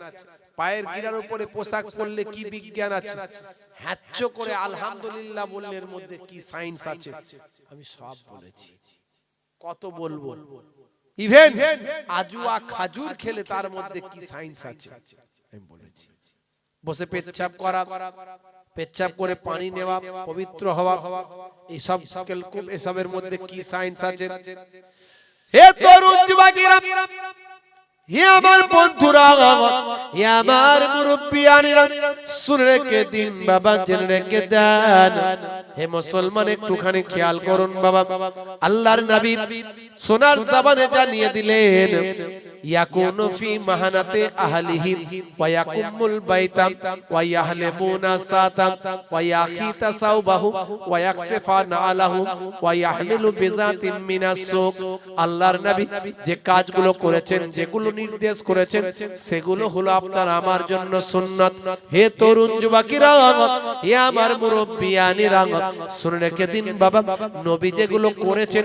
পায়ের গিরার উপরে পোশাক পরলে কি বিজ্ঞান আছে হ্যাচ্চ করে আলহামদুলিল্লাহ বললের মধ্যে কি সায়েন্স আছে আমি সব বলেছি কত বলবো ইভেন আজুয়া খাজুর খেলে তার মধ্যে কি সায়েন্স আছে আমি বলেছি বসে পেচ্ছাপ করা পেচ্ছাপ করে পানি নেওয়া পবিত্র হওয়া এই সব ক্যালকুল এসবের মধ্যে কি সায়েন্স আছে হে তরুণ যুবকেরা হে আমার বন্ধুরা হে আমার মুরব্বিয়ানেরা শুনে রেখে দিন বাবা জেনে রেখে দেন হে মুসলমান একটুখানি খেয়াল করুন বাবা আল্লাহর নবী সোনার জবানে জানিয়ে দিলেন ইয়াকুনু ফি মাহানাতি আহলিহি ওয়া ইয়াকুমুল বাইতা ওয়া ইয়াহলিমুনা সাতা ওয়া ইয়াখিতা সাওবাহু ওয়া ইয়াকসিফানা আলাহু ওয়া ইয়াহমিলু বিজাতিন মিনাস সুক। আল্লাহর নবী যে কাজগুলো করেছেন, যেগুলো নির্দেশ করেছেন, সেগুলো হলো আপনার আমার জন্য সুন্নাত। হে তরুণ যুবকেরা, হে আমার মুরব্বিয়ানিরা, শুনে রেখে দিন বাবা, নবী যেগুলো করেছেন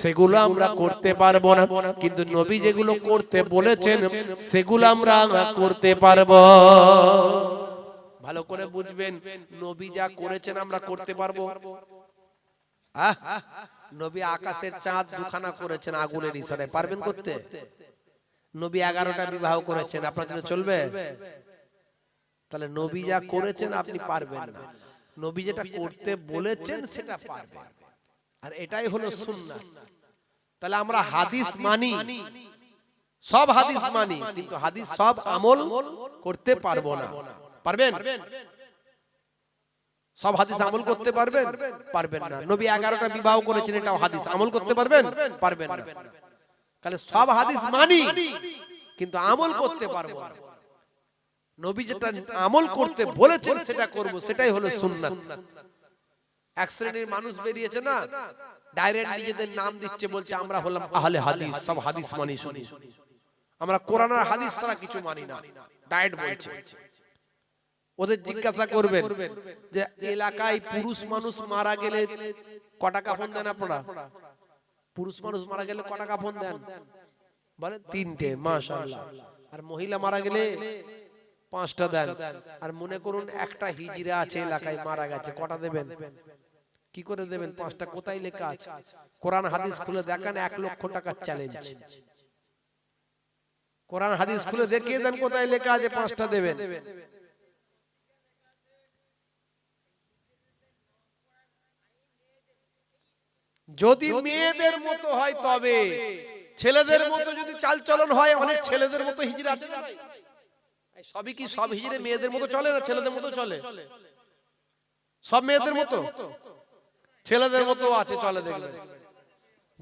সেগুলো আমরা করতে পারবো না, কিন্তু নবী যেগুলো করতে বলেছেন সেগুলো আমরা করতে পারবো। ভালো করে বুঝবেন, নবী যা করেছেন আমরা করতে পারবো। নবী আকাশের চাঁদ দুখানা করেছেন আগুনের ইশারায়, পারবেন করতে? নবী 11টা বিবাহ করেছেন, আপনার জন্য চলবে? তাহলে নবী যা করেছেন আপনি পারবেন না, নবী যেটা করতে বলেছেন সেটা পারবেন, আর এটাই হলো সুন্নাত। তাহলে আমরা হাদিস মানি, সব হাদিস মানি, কিন্তু হাদিস সব আমল করতে পারবো না। পারবেন? সব হাদিস আমল করতে পারবেন? পারবেন না। নবী 11টা বিবাহ করেছেন, এটাও হাদিস, আমল করতে পারবেন? পারবেন না। তাহলে সব হাদিস মানি, কিন্তু আমল করতে পারবো না। নবী যেটা আমল করতে বলেছেন সেটা করব, সেটাই হলো সুন্নাত। এক শ্রেণীর মানুষ বেরিয়েছে না, ডাইরেক্ট নিজেদের নাম দিচ্ছে, বলছে আমরা হলাম আহলে হাদিস, সব হাদিস মানি, শুনি আমরা কোরআন আর হাদিস ছাড়া কিছু মানি না, ডাইরেক্ট বলছে। ওদের জিজ্ঞাসা করবেন যে এলাকায় পুরুষ মানুষ মারা গেলে কটা কাফন দেন আপনারা? পুরুষ মানুষ মারা গেলে কটা কাফন দেন? বলে 3টে, মাশাআল্লাহ। আর মহিলা মারা গেলে 5টা দেন। আর মনে করুন একটা হিজড়া আছে এলাকায়, মারা গেছে, কটা দেবেন? কি করে দেবেন? 5টা। কোথায় লেখা আছে? কোরআন হাদিস খুলে দেখান, 1 লক্ষ টাকার চ্যালেঞ্জ। কোরআন হাদিস খুলে দেখিয়ে দেন কোথায় লেখা আছে 5টা দেবেন। যদি মেয়েদের মতো হয় তবে, ছেলেদের মতো যদি চালচলন হয়, অনেক ছেলেদের মতো হিজড়া আছে না, সবই কি সব হিজড়ে মেয়েদের মতো চলে না ছেলেদের মতো চলে? সব মেয়েদের মতো? ছেলেদের মতো আছে, চলে দেখবেন।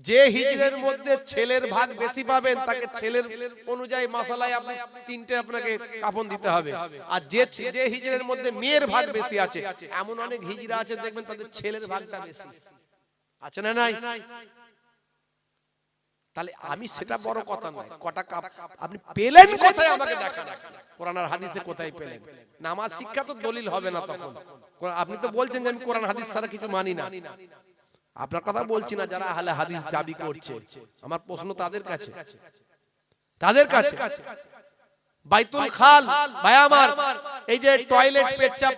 যে হিজড়ের মধ্যে ছেলের ভাগ বেশি পাবেন, তাকে ছেলের অনুযায়ী মাসালায় আপনি 3টে আপনাকে কাফন দিতে হবে। আর যে হিজড়ের মধ্যে মেয়ের ভাগ বেশি আছে, এমন অনেক হিজড়া আছে দেখবেন তাদের ছেলের ভাগটা বেশি আছে না নাই? তাহলে আমি সেটা বড় কথা নয়, কটা কাপ আপনি পেলেন কোথায় আমাকে দেখান, কোরআন আর হাদিসে কোথায় পেলেন? নামাজ শিক্ষা তো দলিল হবে না তখন। আপনি তো বলছেন যে আমি কোরআন হাদিস ছাড়া কিছু মানি না। আপনার কথা বলছি না, যারা আহলে হাদিস দাবি করছে, আমার প্রশ্ন তাদের কাছে, বাইতুল খাল ভাই আমার, এই যে টয়লেট, পেচ্ছাপ,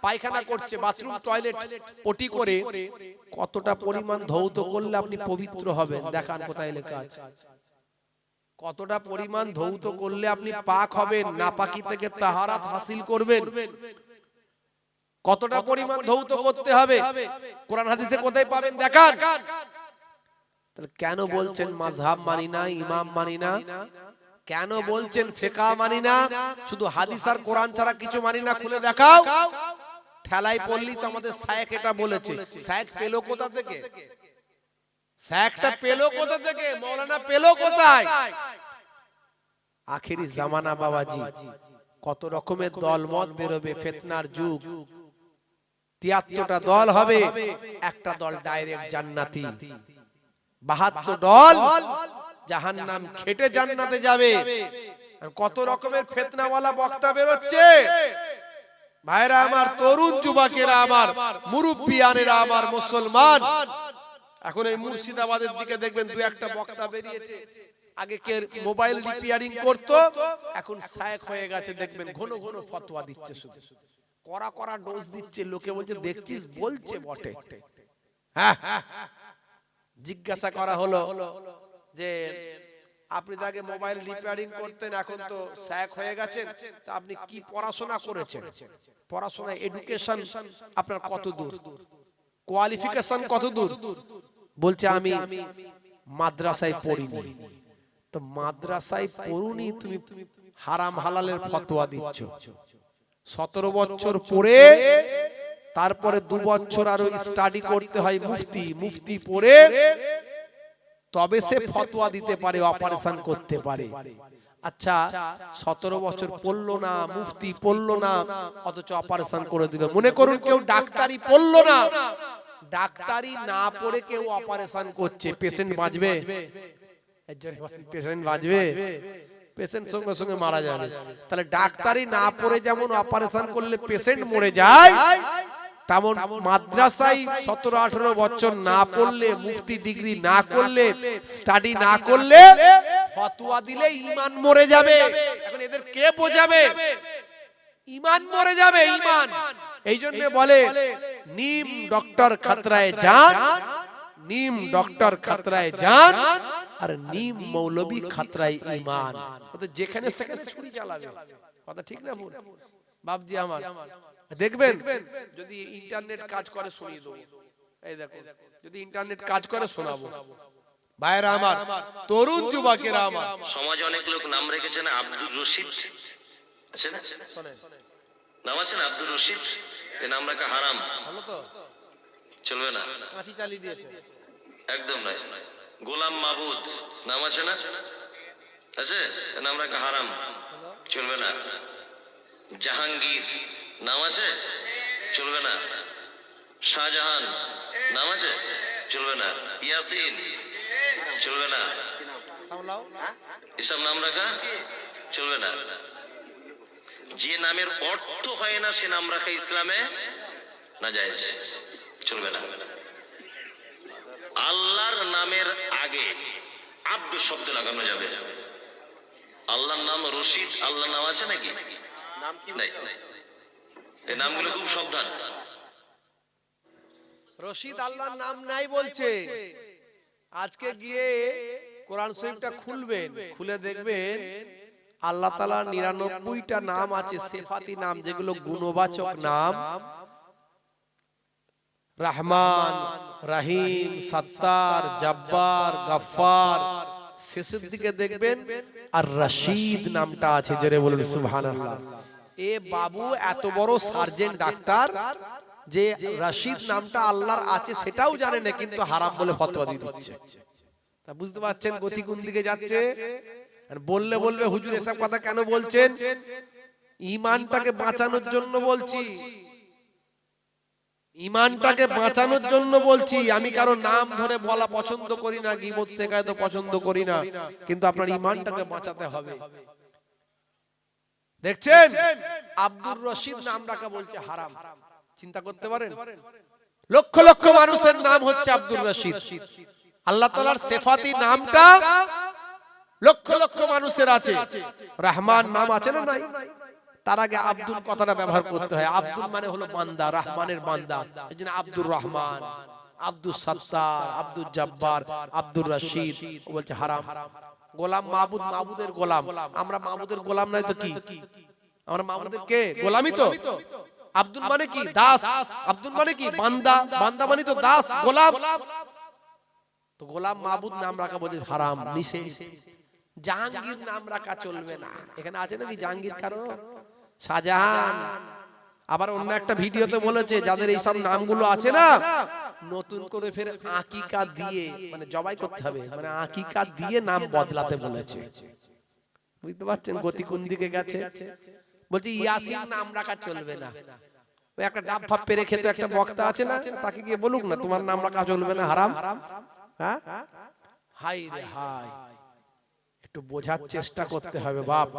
পায়খানা করছে, বাথরুম, টয়লেট, পটি করে কতটা পরিমাণ ধৌত করলে আপনি পবিত্র হবেন? দেখান কোথায় লেখা আছে। কতটা পরিমাণ ধৌত করলে আপনি পাক হবেন, নাপাকি থেকে তাহারাত হাসিল করবেন, কতটা পরিমাণ ধৌত করতে হবে, কোরআন হাদিসে কোথায় পাবেন দেখান। তাহলে কেন বলছেন মাযহাব মানি না, ইমাম মানি না? কেন বলছেন ফিকহ মানি না? শুধু হাদিস আর কোরআন ছাড়া কিছু মানি না, খুলে দেখাও। ঠেলাই পড়লি তো আমাদের শায়েখ এটা বলেছে। শায়েখ পেলো কোথা থেকে? শায়েখটা পেলো কোথা থেকে? মাওলানা পেলো কোথায়? আখেরি জামানা বাবাজি, কত রকমের দলমত বেরোবে, ফিতনার যুগ। 73টা দল হবে, একটা দল ডাইরেক্ট জান্নাতি, 72 দল জাহান্নাম খেটে জান্নাতে যাবে। কত রকমের ফিতনাওয়ালা বক্তা বেরোচ্ছে ভাইরা আমার, তরুণ যুবকেরা আমার, মুরব্বিয়ানেরা আমার, মুসলমান। এখন এই মুর্শিদাবাদের দিকে দেখবেন 2-1টা বক্তা বেরিয়েছে। আগে কে মোবাইল রিপেয়ারিং করতো, এখন শায়েখ হয়ে গেছে, দেখবেন ঘন ঘন ফতোয়া দিচ্ছে, শুধু কড়া ডোজ দিচ্ছে। লোকে বলছে দেখছিস, বলছে বটে। হ্যাঁ, জিজ্ঞাসা করা হলো যে আপনি তো আগে মোবাইল রিপেয়ারিং করতেন, এখন তো শায়েখ হয়ে গেছেন, তা আপনি কি পড়াশোনা করেছেন? পড়াশোনা এডুকেশন আপনার কত দূর, কোয়ালিফিকেশন কত দূর? বলছে আমি মাদ্রাসায় পড়িনি। তো মাদ্রাসায় পড়ুনি, তুমি হারাম হালালের ফতোয়া দিচ্ছ। 17 বছর পড়ে তারপরে 2 বছর আরো স্টাডি করতে হয়, মুফতি পড়ে তবে সে ফতোয়া দিতে পারে, অপারেশন করতে পারে। আচ্ছা 17 বছর পড়লো না, মুফতি পড়লো না, অথচ অপারেশন করে দিল। মনে করুন কেউ ডাক্তারি পড়লো না, ডাক্তারি না পড়ে কেউ অপারেশন করছে, পেশেন্ট বাঁচবে? পেশেন্ট বাঁচবে? পেশেন্ট সঙ্গে সঙ্গে মারা যাবে। তাহলে ডাক্তারি না পড়ে যেমন অপারেশন করলে পেশেন্ট মরে যায়, তেমন মাদ্রাসায় 17-18 বছর না পড়লে, মুফতি ডিগ্রি না করলে, স্টাডি না করলে ফতোয়া দিলে ঈমান মরে যাবে। এখন এদের কে বোঝাবে? ঈমান মরে যাবে, ঈমান। এই জন্য বলে নিম ডক্টর খতরায় জান, নিম ডক্টর খতরায় জান, আর নিম মৌলবী খতরায় ঈমান। তো যেখানে সেখানে ছুরি চালাবে, কথা ঠিক না ভুল? বাপজি আমার দেখবেন যদি ইন্টারনেট কাজ করে শুনিয়ে দেবো। এই দেখো যদি ইন্টারনেট কাজ করে শোনাবো। ভাইরা আমার, তরুণ যুবকেরা আমার, সমাজে অনেক লোক নাম রেখেছে না, আব্দুর রশিদ আছে না, নাম আছে না আব্দুর রশিদ, এই নাম রাখা হারাম, ভালো তো চলবে না, কাঁচি চালিয়ে দিয়েছে, একদম নয়। গোলাম মাহবুদ নাম আছে না, আছে, নাম রাখা হারাম, চলবে না। জাহাঙ্গীর নাম আছে, চলবে না। শাহজাহান নাম আছে, চলবে না। ইয়াসিন চলবে না, এসব নাম রাখা চলবে না। যে নামের অর্থ হয় না সে নাম রাখা ইসলামে নাজায়েজ, চলবে না। আল্লাহর নামের আগে আব্দু শব্দ লাগানো যাবে। আল্লাহর নাম রশিদ, আল্লাহর নাম আছে নাকি? নাই। এই নামগুলো খুব সাবধান। রশিদ আল্লাহর নাম নাই বলছে। আজকে গিয়ে কোরআন শরীফটা খুলবেন, খুলে দেখবেন আল্লাহ তাআলার 99টা নাম আছে, সিফাতি নাম, যেগুলো গুণবাচক নাম। রহমান, রহিম, সত্তার, জব্বার, গফফার। শেষের দিকে দেখবেন আর রশিদ নামটা আছে। জোরে বলুন সুবহানাল্লাহ। এ বাবু এত বড় সার্জেন ডাক্তার যে রশিদ নামটা আল্লাহর আছে সেটাও জানে না, কিন্তু হারাম বলে ফতোয়া দিয়ে দিচ্ছে। তা বুঝতে পারছেন গতি কোন দিকে যাচ্ছে? আর বললে বলবে হুজুর এসব কথা কেন বলছেন? ঈমানটাকে বাঁচানোর জন্য বলছি, ঈমানটাকে বাঁচানোর জন্য বলছি। আমি কারো নাম ধরে বলা পছন্দ করি না, গীবত শেখায় তো পছন্দ করি না, কিন্তু আপনার ঈমানটাকে বাঁচাতে হবে। দেখছেন আব্দুর রশিদ নাম রাখা বলছে হারাম। চিন্তা করতে পারেন, লক্ষ লক্ষ মানুষের নাম হচ্ছে আব্দুর রশিদ। আল্লাহ তাআলার সিফাতি নামটা লক্ষ লক্ষ মানুষের আছে। রহমান নাম আছে না নাই? তার আগে আব্দুল কথাটা ব্যবহার করতে হয়। আব্দুল মানে হলো বান্দা, রহমানের বান্দা। এইজন্য আব্দুর রহমান, আব্দুল সত্তার, আব্দুল জব্বার, আব্দুর রশিদ বলছে হারাম। গোলাম মাহবুদ, মাহবুদের গোলাম। আমরা মাহবুদের গোলাম নাই তো কি? আমরা মাহবুদের কে? গোলামই তো। আব্দুল মানে কি? দাস। আব্দুল মানে কি? বান্দা। বান্দা মানে তো দাস, গোলাম। তো গোলাম মাহবুদ নাম রাখা বলে হারাম, নিষেধ। জাহাঙ্গীর নাম রাখা চলবে না। এখানে আছে নাকি জাহাঙ্গীর কারো? শাহজাহান। আবার অন্য একটা ভিডিওতে বলেছে যাদের এই সব নামগুলো আছে না, নতুন করে ফের আকিকা দিয়ে, মানে জবাই করতে হবে, মানে আকিকা দিয়ে নাম বদলাতে বলেছে। বুঝতে পারছেন গতি কোন দিকে গেছে? বলছি ইয়াসিন নাম রাখা চলবে না। ওই একটা ডাব ফাপ পেরে খেতে একটা বক্তা আছে না, তাকে গিয়ে বলুক না তোমার নাম রাখা চলবে না, হারাম। হ্যাঁ, হাই রে হাই, একটু বোঝার চেষ্টা করতে হবে বাপ।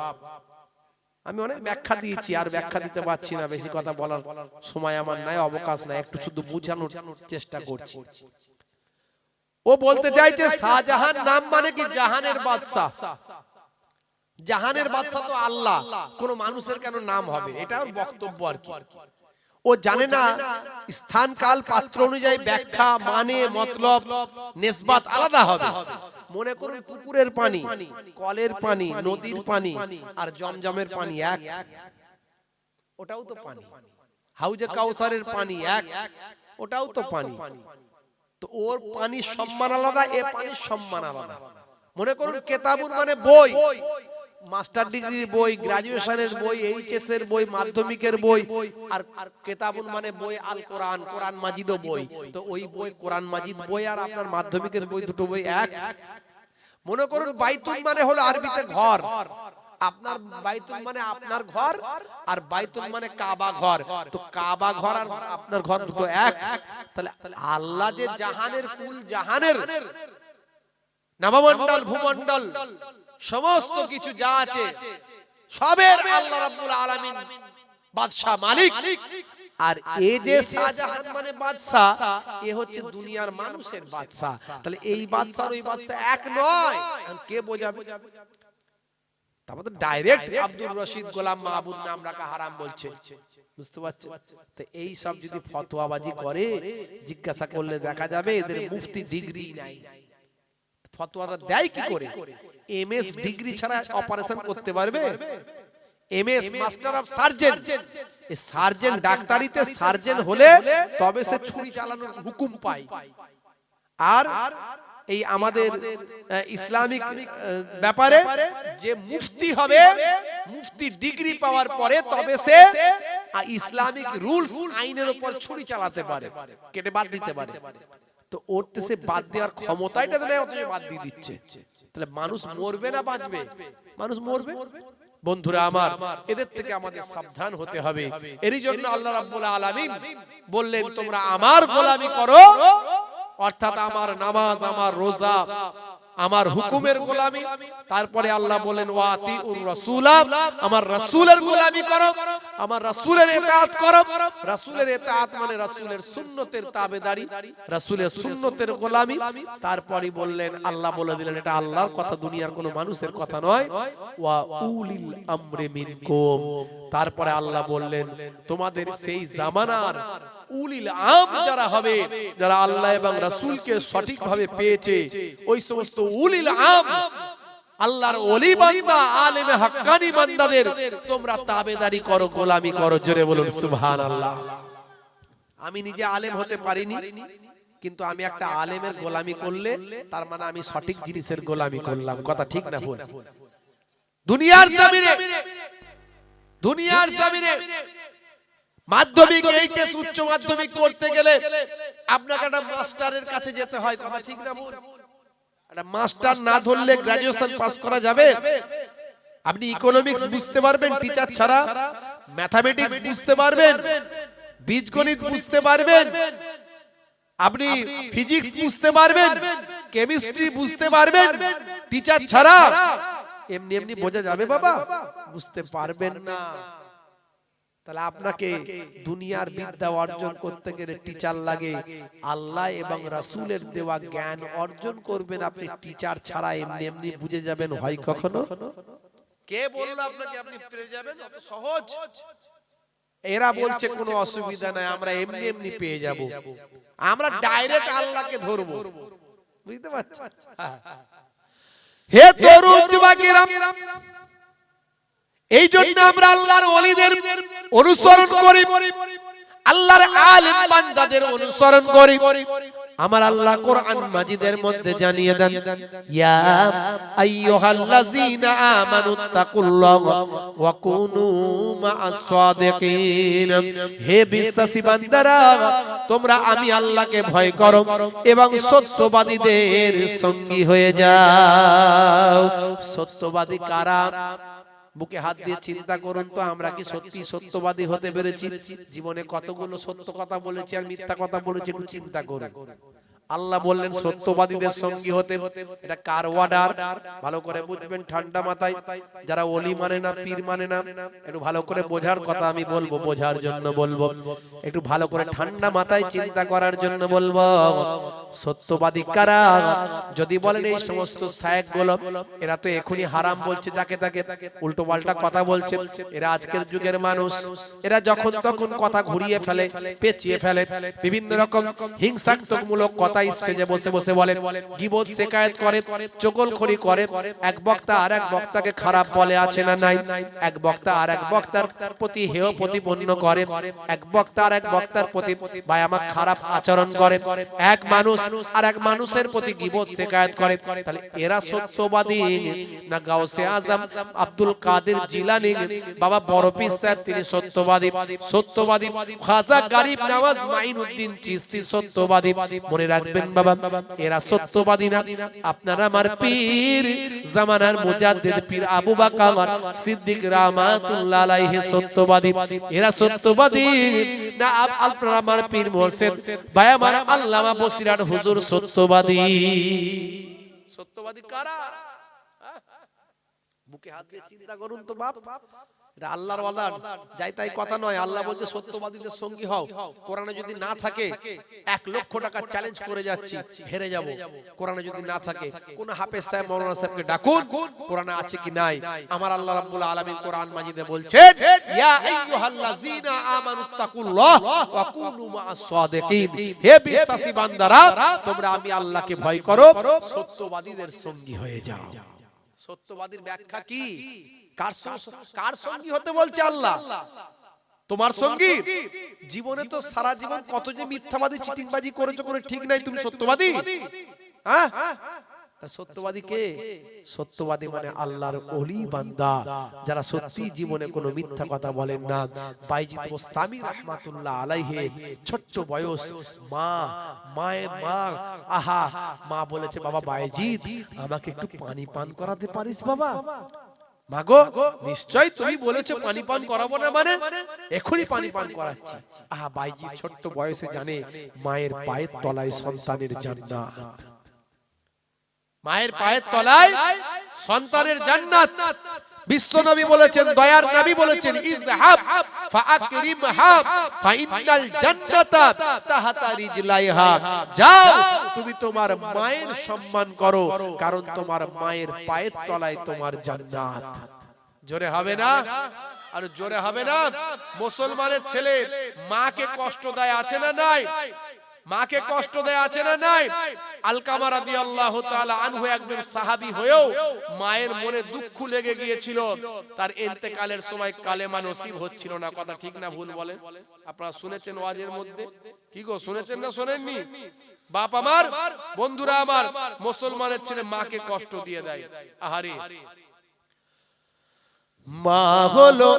আমি অনেক ব্যাখ্যা দিয়েছি, আর ব্যাখ্যা দিতে পারছি না, বেশি কথা বলার সময় আমার নাই, অবকাশ নাই, একটু শুধু বোঝানোর চেষ্টা করছি। ও বলতে চাইছে শাহজাহান নাম মানে কি? জাহানের বাদশা। জাহানের বাদশা তো আল্লাহ, কোন মানুষের কেন নাম হবে? এটা ওর বক্তব্য আর কি। ও জানে না স্থান কাল পাত্র অনুযায়ী ব্যাখ্যা, মানে, মতলব, নিসবাত আলাদা হবে। মনে করুন পুকুরের পানি, কলের পানি, নদীর পানি আর জমজমের পানি এক, ওটাও তো পানি। হাউজে কাউসারের পানি এক, ওটাও তো পানি। তো ওর পানির সম্মান আলাদা, এ পানির সম্মান আলাদা। মনে করুন কেতাবুন মানে বই, মাস্টার ডিগ্রির বই, গ্রাজুয়েশনের বই, এইচএস এর বই, মাধ্যমিকের বই, আর কিতাবুন মানে বই, আল কোরআন, কোরআন মাজিদও বই। তো ওই বই, কোরআন মাজিদ বই আর আপনার মাধ্যমিকের বই, দুটো বই এক? মনে করুন বাইতুল মানে হলো আরবিতে ঘর, আপনার বাইতুল মানে আপনার ঘর, আর বাইতুল মানে কাবা ঘর। তো কাবা ঘর আর আপনার ঘর দুটো এক? তাহলে আল্লাহ যে জাহানের, কুল জাহানের, নবমণ্ডল, ভূমণ্ডল, সমস্ত কিছু যা আছে সবের আল্লাহ রাব্বুল আলামিন বাদশা, মালিক। আর এ যে শাহজাহান মানে বাদশা, এ হচ্ছে দুনিয়ার মানুষের বাদশা। তাহলে এই বাদশা আর ওই বাদশা এক নয়। কে বোঝাবে? তারপর তো ডাইরেক্ট আব্দুর রশিদ গোলাম মাহবুব নাম রাখা হারাম বলছে, বুঝতে পারছেন? তো এই সব যদি ফতোয়াবাজি করে, জিজ্ঞাসা করলে দেখা যাবে এদের মুফতি ডিগ্রি নাই। ফতোয়াটা দেয় কি করে? এমএস ডিগ্রি ছাড়া অপারেশন করতে পারবে? এমএস মাস্টার অফ সার্জন, এই সার্জন ডাক্তারিতে সার্জন হলে তবে সে ছুরি চালানোর হুকুম পায়। আর এই আমাদের ইসলামিক ব্যাপারে যে মুফতি হবে, মুফতি ডিগ্রি পাওয়ার পরে তবে সে ইসলামিক রুলস, আইনের উপর ছুরি চালাতে পারে, কেটে বাদ দিতে পারে। তো ওর তো সে বাদ দেওয়ার ক্ষমতাটা নেই, অথচ বাদ দিয়ে দিচ্ছে। তাহলে মানুষ মরবে না বাঁচবে? মানুষ মরবে। বন্ধুরা আমার, এদের থেকে আমাদের সাবধান হতে হবে। এরই জন্য আল্লাহ রাব্বুল আলামিন বললেন, তোমরা আমার গোলামি করো, অর্থাৎ আমার নামাজ, আমার রোজা, আমার হুকুমের গোলামি। তারপরে আল্লাহ বলেন, ওয়াতিউর রাসূলা, আমার রাসূলের গোলামি করো, আমার রাসূলের ইতাআত করো। রাসূলের ইতাআত মানে রাসূলের সুন্নতের তাবেদারি, রাসূলের সুন্নতের গোলামি। তারপরে বললেন, আল্লাহ বলে দিলেন, এটা আল্লাহর কথা, দুনিয়ার কোনো মানুষের কথা নয়। ওয়া উলিল আমরি মিনকুম। তারপরে আল্লাহ বললেন, তোমাদের সেই জামানার উলিল আম যারা হবে, যারা আল্লাহ এবং রাসূলকে সঠিকভাবে পেয়েছে, ওই সমস্ত উলিল আম, আল্লাহর ওলি বান্দা, আলেমে হাক্কানি বান্দাদের তোমরা তাবেদারি করো, গোলামি করো। জোরে বলুন সুবহানাল্লাহ। আমি নিজে আলেম হতে পারিনি, কিন্তু আমি একটা আলেমের গোলামি করলে তার মানে আমি সঠিক জিনিসের গোলামি করলাম। কথা ঠিক না ভুল? দুনিয়ার জমিনে, দুনিয়ার জমিনে মাধ্যমিক, এইচএস, উচ্চ মাধ্যমিক করতে গেলে আপনাকে একটা মাস্টারের কাছে যেতে হয়। কথা ঠিক না ভুল? একটা মাস্টার না ধরলে গ্রাজুয়েশন পাস করা যাবে? আপনি ইকোনমিক্স বুঝতে পারবেন টিচার ছাড়া, ম্যাথমেটিক্স বুঝতে পারবেন, বীজগণিত বুঝতে পারবেন, আপনি ফিজিক্স বুঝতে পারবেন, কেমিস্ট্রি বুঝতে পারবেন টিচার ছাড়া? এমনি এমনি বোঝা যাবে বাবা? বুঝতে পারবেন না। তাহলে আপনাকে দুনিয়ার বিদ্যা অর্জন করতে গেলে টিচার লাগে। আল্লাহ এবং রাসূলের দেওয়া জ্ঞান অর্জন করবেন আপনি টিচার ছাড়া, এমনি এমনি বুঝে যাবেন হয় কখনো? কে বলল আপনাকে আপনি পেয়ে যাবেন? অত সহজ? এরা বলছে কোনো অসুবিধা নাই, আমরা এমনি এমনি পেয়ে যাব, আমরা ডাইরেক্ট আল্লাহকে ধরবো। বুঝতে পারছেন? হে তরুণ যুবকেরা, এই জন্য আমরা আল্লাহর ওলিদের অনুসরণ করি, আল্লাহর আলেম বান্দাদের অনুসরণ করি। আমার আল্লাহ কোরআন মাজিদের মধ্যে জানিয়ে দেন, ইয়া আইয়ুহাল্লাযীনা আমানুত্তাকুল্লাহা ওয়া কুনু মা'আস সাদিকিন। হে বিশ্বাসী বান্দারা, তোমরা আমি আল্লাহকে ভয় করো এবং সত্যবাদীদের সঙ্গী হয়ে যাও। সত্যবাদী কারা? বুকে হাত দিয়ে চিন্তা করুন তো, আমরা কি সত্যি সত্যবাদী হতে পেরেছি? জীবনে কতগুলো সত্য কথা বলেছি আর মিথ্যা কথা বলেছি, একটু চিন্তা করুন। আল্লাহ বললেন সত্যবাদীদের সঙ্গী হতে। এটা কার অর্ডার? ভালো করে বুঝবেন ঠান্ডা মাথায়। যারা ওলি মানে না, পীর মানে না, একটু ভালো করে বোঝার কথা আমি বলবো, বোঝার জন্য বলবো, একটু ভালো করে ঠান্ডা মাথায় চিন্তা করার জন্য বলবো। সত্যবাদী কারা? যদি বলেন এই সমস্ত শায়েখ গুলো, এরা তো এখনই হারাম বলছে, যাকে তাকে উল্টো পাল্টা কথা বলছে, এরা আজকের যুগের মানুষ, এরা যখন তখন কথা ঘুরিয়ে ফেলে, পেঁচিয়ে ফেলে, বিভিন্ন রকম হিংসাত্মকমূলক কথা কথা স্টেজে বসে বসে বলে, গীবত শিকায়েত করে, চগলখড়ি করে, এক বক্তা আর এক বক্তাকে খারাপ বলে, আছে না নাই? এক বক্তা আর এক বক্তার প্রতি হেয় প্রতিপন্ন করে, এক বক্তা আর এক বক্তার প্রতি ভাই আমার খারাপ আচরণ করে, এক মানুষ আর এক মানুষের প্রতি গীবত শিকায়েত করে। তাহলে এরা সত্যবাদী না গাউসে আজম আব্দুল কাদের জিলানী বাবা বড় পীর সাহেব তিনি সত্যবাদী? সত্যবাদী খাজা গরিব নওয়াজ মাইনুদ্দিন চিশতি সত্যবাদী। মনে রাখবেন বাবা, এরা সত্যবাদী না। আপনারা আমার পীর জামানার মুজাদ্দিদ পীর আবু বকর সিদ্দিক রাহমাতুল্লাহ আলাইহি সত্যবাদী। এরা সত্যবাদী না আপনারা আমার পীর মুর্শিদ ভাই আমার আল্লামা বসিরাট হুজুর সত্যবাদী? সত্যবাদী কারা? মুখে হাত দিয়ে চিন্তা করুন তো বাপ, এটা আল্লাহর ওয়াদা, যাই তাই কথা নয়। আল্লাহ বলছে সত্যবাদীদের সঙ্গী হও। কোরআনে যদি না থাকে 1 লক্ষ টাকা চ্যালেঞ্জ করে যাচ্ছি, হেরে যাব। কোরআনে যদি না থাকে কোন হাফেজ সাহেব মাওলানা সাহেবকে ডাকুন, কোরআনে আছে কি নাই? আমার আল্লাহ রাব্বুল আলামিন কোরআন মাজিদে বলছেন, ইয়া আইয়ুহাল্লাযীনা আমানুত্তাকুল্লাহ ওয়া কুনু মা'আস সাদিকিন। হে বিশ্বাসী বান্দারা, তোমরা আমি আল্লাহকে ভয় করো, সত্যবাদীদের সঙ্গী হয়ে যাও। সত্যবাদীর ব্যাখ্যা কি? কার সঙ্গী হতে বলছে আল্লাহ? তোমার সঙ্গী? জীবনে তো সারা জীবন কত যে মিথ্যাবাদী চিটিংবাজি করেছো, করে ঠিক নাই, তুমি সত্যবাদী? হ্যাঁ, তা সত্যবাদী কে? সত্যবাদী মানে আল্লাহর ওলি বান্দা, যারা সত্যি জীবনে কোনো মিথ্যা কথা বলেন না। বাইজিদ বোস্তামি রাহমাতুল্লাহ আলাইহি ছোট্ট বয়স, মায়ের মা, আহা মা বলেছে, বাবা বাইজিদ আমাকে একটু পানি পান করাতে পারিস বাবা? মাগো নিশ্চয় তুমি বলেছো পানি পান করাবো না, মানে এখনই পানি পান করাচ্ছি। আহা বাইজিদ ছোট্ট বয়সে জানে মায়ের পায়ের তলায় সন্তানের জান্নাত, মায়ের পায়ের তলায় সন্তানের জান্নাত। বিশ্বনবী বলেছেন, দয়ার নবী বলেছেন, ইযহাব ফাআকরিমহা ফাইনাল জান্নাতা তাহতা রিজলাইহা। যাও তুমি তোমার মায়ের সম্মান করো, কারণ তোমার মায়ের পায়ের তলায় তোমার জান্নাত। জোরে হবে না? আর জোরে হবে না? মুসলমানের ছেলে মাকে কষ্ট দেয়, আছে না নাই? মাকে কষ্ট দেয়, আছে না নাই? আলকামা রাদিয়াল্লাহু তাআলা আনহু একজন সাহাবী হয়েও মায়ের মনে দুঃখ লেগে গিয়েছিল, তার ইন্তেকালের সময় কালেমা নসিব হচ্ছিল না। কথা ঠিক না ভুল বলেন? আপনারা শুনেছেন ওয়াজের মধ্যে? কি গো, শুনেছেন না শোনেননি? বাপ আমার, বন্ধুরা আমার, মুসলমানের ছেলে মাকে কষ্ট দিয়ে দেয়। আহারে, মা হলো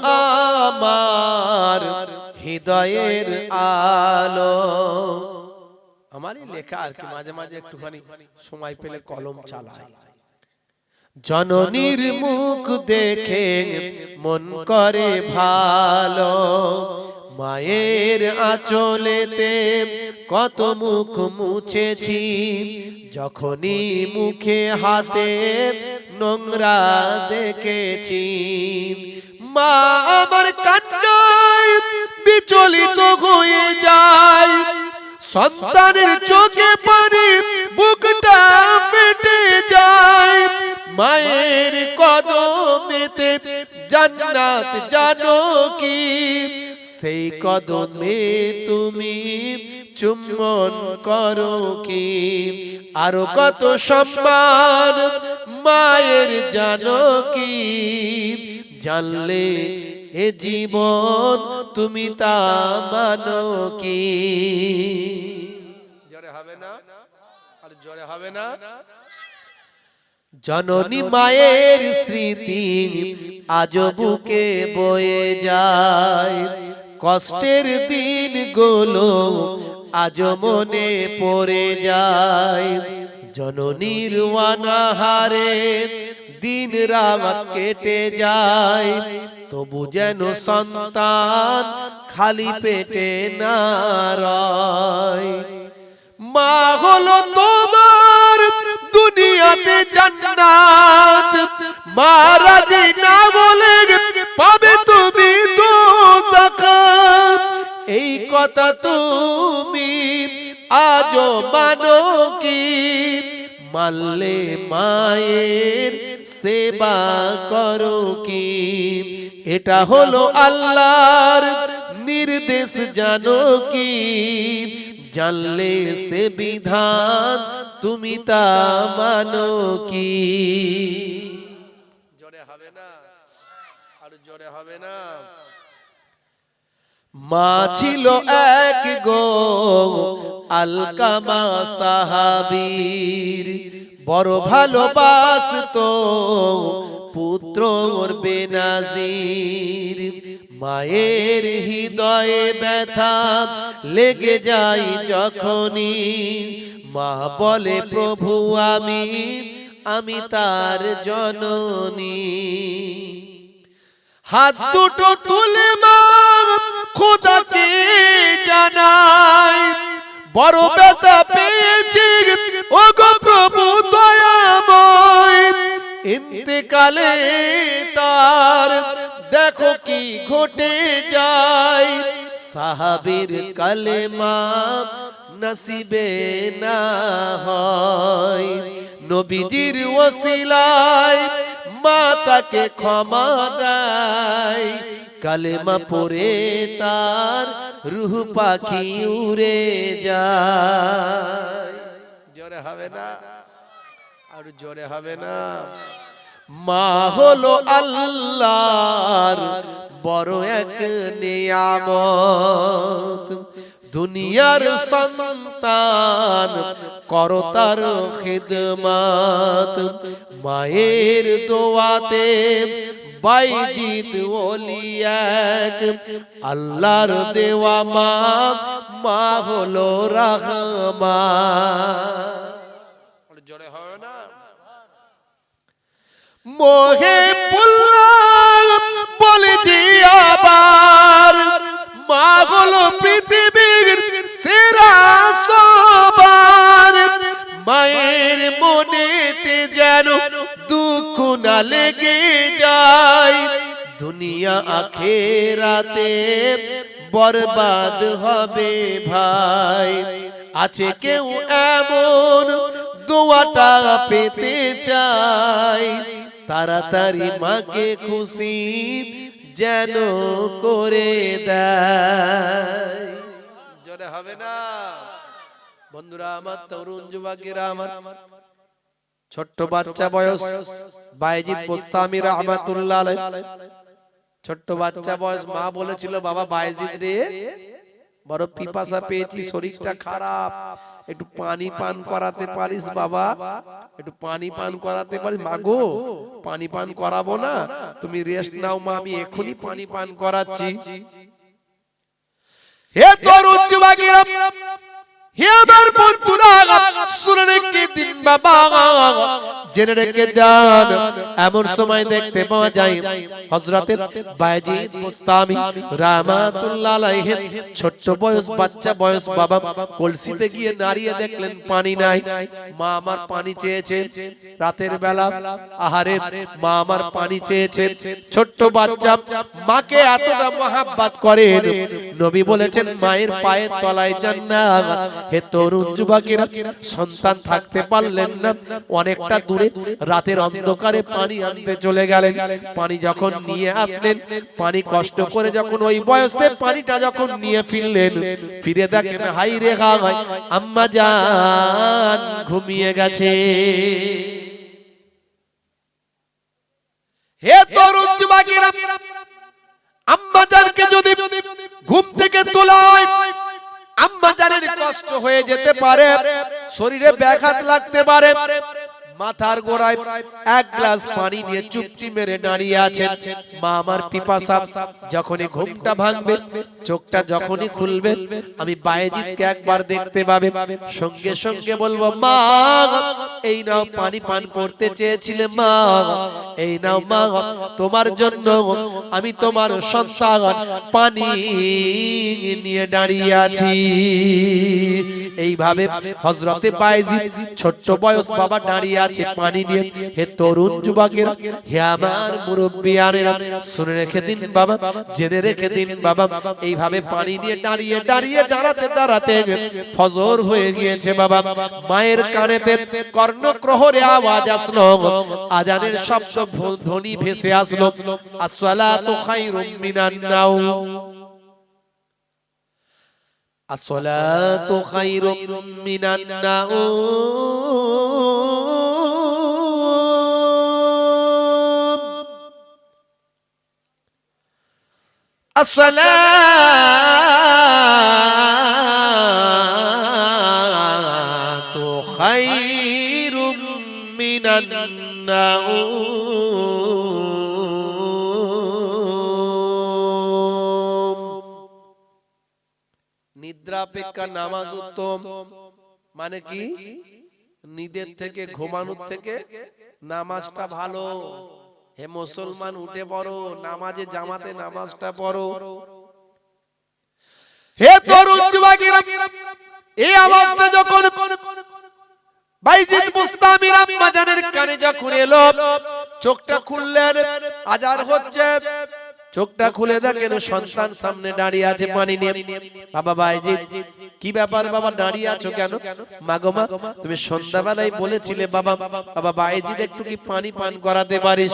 আমার হৃদয়ের আলো। আমারই লেখা আর কি, মাঝে মাঝে একটুখানি সময় পেলে কলম চালাই। জননীর মুখ দেখে মন করে ভালো, মায়ের আঁচলেতে কত মুখ মুছেছি, যখনই মুখে হাতে নোংরা দেখেছি। মা আমার কান্নায় বিচলিত হয়ে যায়, সন্তানের চোখে পানি বুকটা ফেটে যায়। মায়ের কদমেতে জান্নাত জানো কি, সেই কদমে তুমি চুম্বন করো কি। আরো কত সম্মান মায়ের জানো কি, জানলে এ জীবন তুমি তা মানো কি। জোরে হবে না? আর জোরে হবে না? জননী মায়ের স্মৃতি আজ বুকে বয়ে যায়, কষ্টের দিনগুলো আজ মনে পড়ে যায়। জননীর অনাহারে দিন রাত কেটে যায়, তবু যেন সন্তান খালি পেটে না রয়। মা হলো তোমার দুনিয়াতে জান্নাত, মা রাজি না বলে পাবে তুমি দোজখ। এই কথা তুমি আজও মানো কি, মানলে মায়ের সেবা করো কি। এটা হলো আল্লাহর নির্দেশ জানো কি, জানলে সে বিধান তুমি তা মানো কি? জোরে হবে না, আর জোরে হবে না। মা ছিল এক গো আলকামা সাহাবীর, বড় ভালোবাসতো পুত্র বেনাজির। মায়ের হৃদয়ে ব্যথা লেগে যায় যখনই, মা বলে প্রভু আমি তার জননী। হাত দুটো তুলে মা খোদাকে জানাই, বড় ব্যথা পেয়েছি ও গো প্রভু দয়াময়। ইন্তেকালে তার দেখো কি ঘটে যায়, সাহাবীর কালেমা নসিবে না হয়। নবীজির ওসিলায় মা তাকে ক্ষমা দেয়, কালেমা পড়ে তার রূহ পাখি উড়ে যায়। জোরে হবে না, আর জোরে হবে না। মা হলো আল্লাহর বড় এক নিয়ামত, দুনিয়ার সন্তান করো তার খিদমত। মায়ের দোয়াতে বাইজিদ ওলি এক, আল্লাহর দেওয়া মা, মা হলো রাহমান। জোরে হবে না। মোহে বলে দিয়াবার, মা হলো পৃথিবীর সেরা সবার। মায়ের মনেতে যেন দুঃখ না লেগে যায়, দুনিয়া আখেরাতে বরবাদ হবে ভাই। আছে কেউ এমন দোয়াটা পেতে চাই, তাড়াতাড়ি মাকে খুশি যেন করে দেয়। জোরে হবে না। বন্ধুরা আমার, তরুণ যুবকেরা আমার, ছোট্ট বাচ্চা বয়স বাইজিদ বোস্তামি রাহমাতুল্লাহ আলাইহি, ছোট্ট বাচ্চা বয়স। মা বলেছিল বাবা বাইজিদ রে, বড় পিপাসা পেয়েছি, শরীরটা খারাপ, একটু পানি পান করাতে পারিস বাবা, একটু পানি পান করাতে পারিস? মাগো পানি পান করাবো না, তুমি রেস্ট নাও মা, আমি এখনই পানি পান করাচ্ছি। হে তরুণ যুবকেরা, হে আমার বন্ধুরা, শুনে রেখে দিন বাবা, জেনে রেখে দেন। এমন সময় দেখতে পাওয়া যায় হযরতে বাইজিদ বোস্তামি রাহমাতুল্লাহ আলাইহি, ছোট্ট বয়স বাচ্চা বয়স বাবা, কলসিতে গিয়ে নাড়িয়ে দেখলেন পানি নাই। মা আমার পানি চেয়েছে রাতের বেলা, আহারে মা আমার পানি চেয়েছে। ছোট্ট বাচ্চা মাকে এতটা মহব্বত করে, নবী বলেছেন মায়ের পায়ের তলায় জান্নাত। হে তরুণ যুবকেরা, সন্তান থাকতে পারলেন না, অনেকটা দূরে রাতের অন্ধকারে পানি আনতে চলে গেলেন। পানি যখন নিয়ে আসলেন, পানি কষ্ট করে যখন ওই বয়সে পানিটা যখন নিয়ে ফিরলেন, ফিরে দেখেন হাই রে হাই, আম্মা জান ঘুমিয়ে গেছে। হে তরুণ যুবকেরা, আম্মা জানকে যদি ঘুম থেকে তোলা হয়, আম্মা জানের কষ্ট হয়ে যেতে পারে, শরীরে ব্যাঘাত লাগতে পারে। মাথার গোড়ায় এক গ্লাস পানি নিয়ে চুপটি মেরে দাঁড়িয়ে আছেন। মা আমার পিপাসা, যখনই ঘুমটা ভাঙবে, চোখটা যখনই খুলবে, আমি বাইজিদকে একবার দেখতে পাবে, সঙ্গে সঙ্গে বলবো মা এই নাও পানি পান করতে চেয়েছিলে, মা এই নাও মা, তোমার জন্য আমি তোমার সন্তান পানি নিয়ে দাঁড়িয়ে আছি। এইভাবে হযরতে বাইজিদ ছোট্ট বয়স বাবা দাঁড়িয়ে আছে পানি নিয়ে। হে তরুণ যুবকেরা, হে আমার মুরব্বিয়ানেরা, শুনে রেখে দিন বাবা, জেনে রেখে দিন বাবা, এইভাবে পানি নিয়ে দাঁড়িয়ে দাঁড়িয়ে দাঁড়াতে দাঁড়াতে ফজর হয়ে গিয়েছে বাবা। মায়ের কানেতে কর্ণপ্রহরে আওয়াজ আসলো, আজানের শব্দ ধ্বনি ভেসে আসলো, আসসালাতু খায়রুম মিনান নাওম। আসসালাতু খায়রুম মিনান নাওম, আসসালাতু খায়রুম মিনান নাওম। নিদ্রা অপেক্ষা নামাজ উত্তম। মানে কি? নিদের থেকে, ঘুমানোর থেকে নামাজটা ভালো। হে মুসলমান, উঠে পড়ো, নামাজে জামাতে নামাজটা পড়ো। হে তরুণ যুবকেরা, এই আওয়াজটা যখন বাইজিদ বুস্তামি রাম্মাজানের কানে যখন এলো, চোখটা খুললেন, আজান হচ্ছে। চোখটা খুলে দেখেন সন্তান সামনে দাঁড়িয়ে আছে পানি নিয়ে। বাবা বাইজিদ, কি ব্যাপার বাবা, দাঁড়িয়ে আছো কেন? মা গো মা, তুমি সন্ধ্যাবেলায় বলেছিলে বাবা, বাবা বাইজিদ একটু কি পানি পান করাতে পারিস?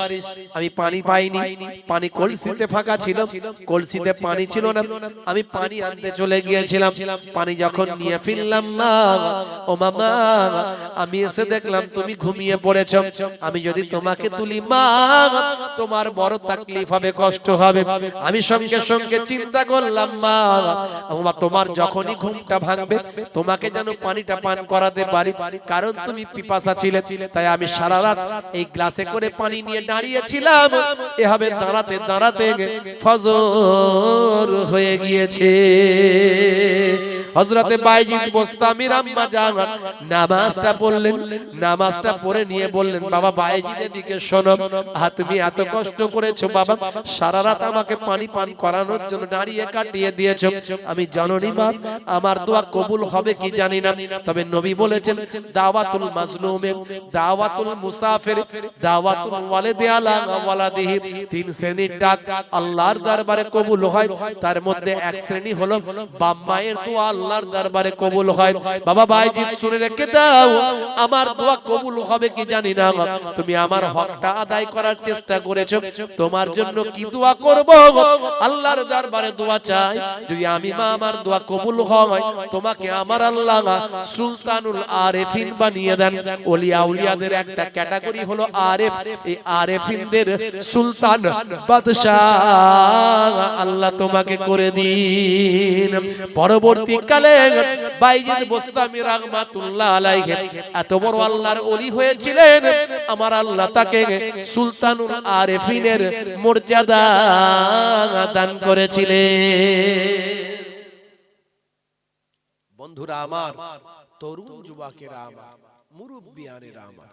আমি পানি পাইনি, পানি কলসিতে ফাঁকা ছিল, কলসিতে পানি ছিল না, আমি পানি আনতে চলে গিয়েছিলাম। পানি যখন নিয়ে ফিরলাম মা, ও মামা, আমি এসে দেখলাম তুমি ঘুমিয়ে পড়েছো। আমি যদি তোমাকে তুলি মা, তোমার বড় তাকলিফ হবে, কষ্ট হবে। আমি সঙ্গে সঙ্গে চিন্তা করলাম মা, তোমার যখনই ঘুমটা ভাঙবে তোমাকে যেন পানিটা পান করাতে পারি, কারণ তুমি পিপাসা ছিলে। তাই আমি সারা রাত এই গ্লাসে করে পানি নিয়ে দাঁড়িয়েছিলাম। এভাবে দাঁড়াতে দাঁড়াতে ফজর হয়ে গিয়েছে। হযরতে বাইজিদ বুস্তামি রাম্মাজান নামাজটা পড়লেন। নামাজটা পড়ে নিয়ে বললেন, বাবা বাইজিদের দিকে শোনো, তুমি এত কষ্ট করেছো বাবা, সারা রাত আমাকে পানি পান করানোর জন্য দাঁড়িয়ে কাটিয়ে দিয়েছো। আমি জননী মা, আমার দোয়া কবুল হবে কি জানি না, তবে নবী বলেছেন দাওয়াতুল মাজলুমে, দাওয়াতুল মুসাফির, দাওয়াতুল ওয়ালিদি আলা ওয়ালাদিহি, তিন শ্রেণীর ডাক আল্লাহর দরবারে কবুল হয়। তার মধ্যে এক শ্রেণী হলো বাপ মায়ের দোয়া আল্লাহর দরবারে কবুল হয়। বাবা বাইজিদ শুনে রেখে দাও, আমার দোয়া কবুল হবে কি জানি না, তুমি আমার হকটা আদায় করার চেষ্টা করেছো, তোমার জন্য কি দোয়া করব? আল্লাহর দরবারে দোয়া চাই, যদি আমি মা আমার দোয়া কবুল হয়, তোমাকে আমার আল্লাহ সুলতানুল আরেফিন বানিয়ে দেন। ওলিয়া উলিয়াদের একটা ক্যাটাগরি হলো আরেফ, এই আরেফিনদের সুলতান বাদশাহ আল্লাহ তোমাকে করে দিন। পরবর্তীকালে বাইজিদ বুস্তামি রাহমাতুল্লাহ আলাইহি এত বড় আল্লাহর ওলি হয়েছিলেন, আমার আল্লাহ তাকে সুলতানুল আরেফিনের মর্যাদা দান করেছিলেন। বন্ধুরা আমার, তরুণ যুবকেরা আমার, মুরব্বিয়ানেরা আমার,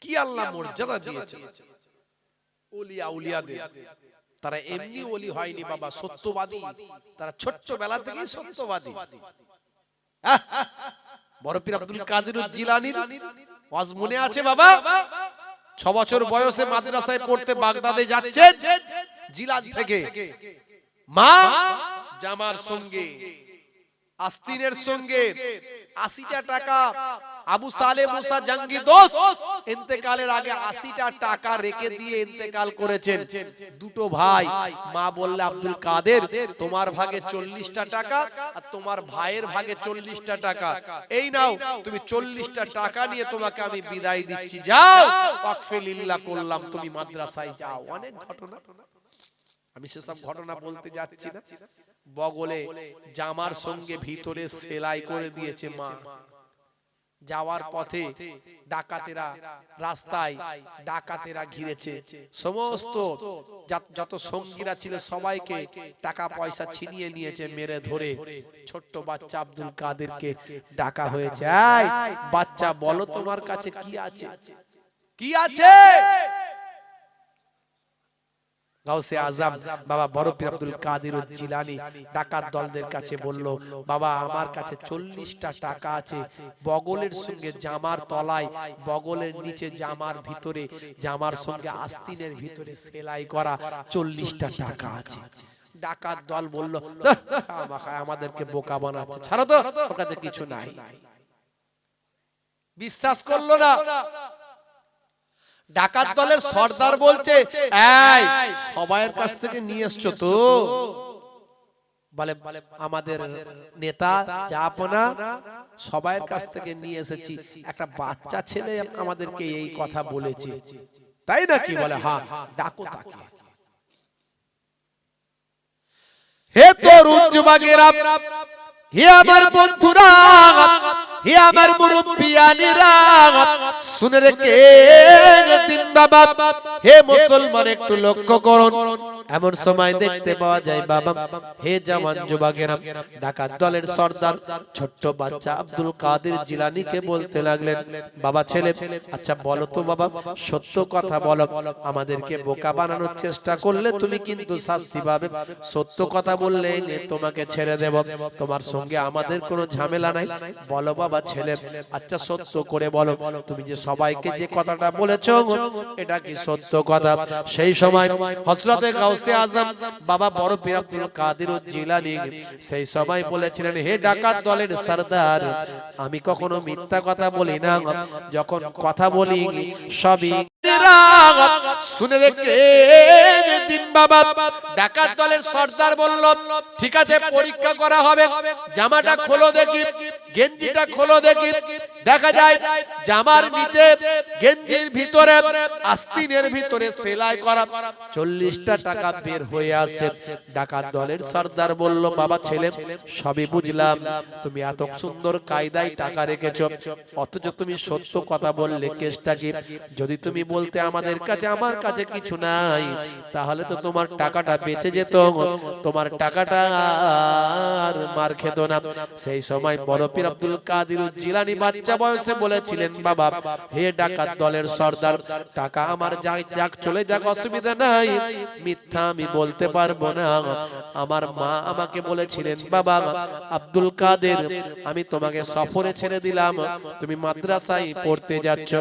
কি আল্লাহ মর্যাদা দিয়েছে ওলিয়া উলিয়াদের। তারা এমনি ওলি হয়নি বাবা, সত্যবাদী। তারা ছোট্টবেলা থেকেই সত্যবাদী। বড় পীর আব্দুল কাদের জিলানীর ওয়াজ মনে আছে বাবা? 6 বছর বয়সে মাদ্রাসায় পড়তে বাগদাদে যাচ্ছেন, জিলান থেকে মা জামার সঙ্গে, আস্তিনের সঙ্গে 80টা টাকা, আবু সালেহ মুসা জঙ্গি দোস্ত ইন্তেকালের আগে 80টা টাকা রেখে দিয়ে ইন্তেকাল করেছেন। দুটো ভাই, মা বললে আব্দুল কাদের তোমার ভাগে 40টা টাকা আর তোমার ভাইয়ের ভাগে 40টা টাকা, এই নাও তুমি 40টা টাকা নিয়ে তোমাকে আমি বিদায় দিচ্ছি, যাও ওয়াকফে লিল্লাহ করলাম, তুমি মাদ্রাসায় যাও। অনেক ঘটনা, আমি সেসব ঘটনা বলতে যাচ্ছি না। বগলে জামার সঙ্গে ভিতরে সেলাই করে দিয়েছে মা। যাওয়ার পথে ডাকাতেরা, রাস্তায় ডাকাতেরা ঘিরেছে, সমস্ত যত সঙ্গীরা ছিল সবাইকে টাকা পয়সা ছিনিয়ে নিয়েছে, মেরে ধরে ছোট্ট বাচ্চা আব্দুল কাদেরকে ডাকা হয়েছে। এই বাচ্চা, বলো তোমার কাছে কি আছে? কি আছে? গাউসে আজম বাবা বড় পীর আব্দুল কাদের জিলানী ডাকাত দলদের কাছে বলল, বাবা আমার কাছে 40টা টাকা আছে, বগলের সঙ্গে জামার তলায়, বগলের নিচে জামার ভিতরে, জামার সঙ্গে আস্তিনের ভিতরে সেলাই করা 40টা টাকা আছে। ডাকাত দল বলল, আমাদেরকে বোকা বানাচ্ছে, ছাড়ো তো, ওর কাছে কিছু নাই। বিশ্বাস করলো না। ডাকাত দলের সর্দার বলছে, এই সবাইয়ের কাছ থেকে নিয়ে এসছো তো? বলে আমাদের নেতা জাপনা সবার কাছ থেকে নিয়ে এসেছি, একটা বাচ্চা ছেলে আমাদেরকে এই কথা বলেছে, তাই নাকি? বলে হ্যাঁ, ডাকো তাকে। হে তরুণ যুবকেরা, হে আমার বন্ধুরা, হে আমার মুরব্বিয়ানেরা, শুনে রেখে দিন বাবা, হে মুসলমান একটু লক্ষ্য করুন। এমন সময় দেখতে পাওয়া যায় বাবা, হে জওয়ান যুবকেরা, ডাকাত দলের সর্দার ছোট্ট বাচ্চা আব্দুল কাদের জিলানীকে বলতে লাগলেন, বাবা ছেলে, আচ্ছা বলো তো বাবা, সত্য কথা বলো, আমাদেরকে বোকা বানানোর চেষ্টা করলে তুমি কিন্তু শাস্তি পাবে, সত্য কথা বললে তোমাকে ছেড়ে দেব, তোমার সঙ্গে আমাদের কোনো ঝামেলা নাই, বলো বাবা ছেলে, আচ্ছা সত্য করে বলো, তুমি যে সবাইকে যে কথাটা বলেছো এটা কি সত্য কথা? সেই সময় হযরতে গাউসে আজম বাবা বড় পীর আব্দুল কাদের জিলানী সেই সময় বলেছিলেন, হে ডাকাত দলের সরদার, আমি কখনো মিথ্যা কথা বলি না, যখন কথা বলি সবই শুনে রেখে দিন বাবা। ডাকাত দলের সর্দার বলল, ঠিক আছে পরীক্ষা করা হবে, জামাটা খোলো দেখি, গেঞ্জিটা খোলো দেখি। দেখা যায় জামার নিচে গেঞ্জির ভিতরে আস্তিনের ভিতরে সেলাই করা 40টা টাকা বের হয়ে আসছে। ডাকাত দলের সর্দার বলল, বাবা ছেলে, সবই বুঝলাম, তুমি এত সুন্দর কায়দায় টাকা রেখেছো, অথচ তুমি সত্য কথা বললে, কেসটা কি? যদি তুমি বলতে আমাদের কাছে আমার কাছে কিছু নাই, তাহলে তো তোমার টাকাটা বেঁচে যেত, তোমার টাকাটা আর মার খেত না। সেই সময় বড় পীর আব্দুল কাদের জিলানী বাচ্চা বয়সে বলেছিলেন, বাবা হে ডাকাত দলের সর্দার, টাকা আমার যাক চলে যাক, অসুবিধা নাই, মিথ্যা আমি বলতে পারবো না। আমার মা আমাকে বলেছিলেন, বাবা আব্দুল কাদের, আমি তোমাকে সফরে ছেড়ে দিলাম, তুমি মাদ্রাসায় পড়তে যাচ্ছ,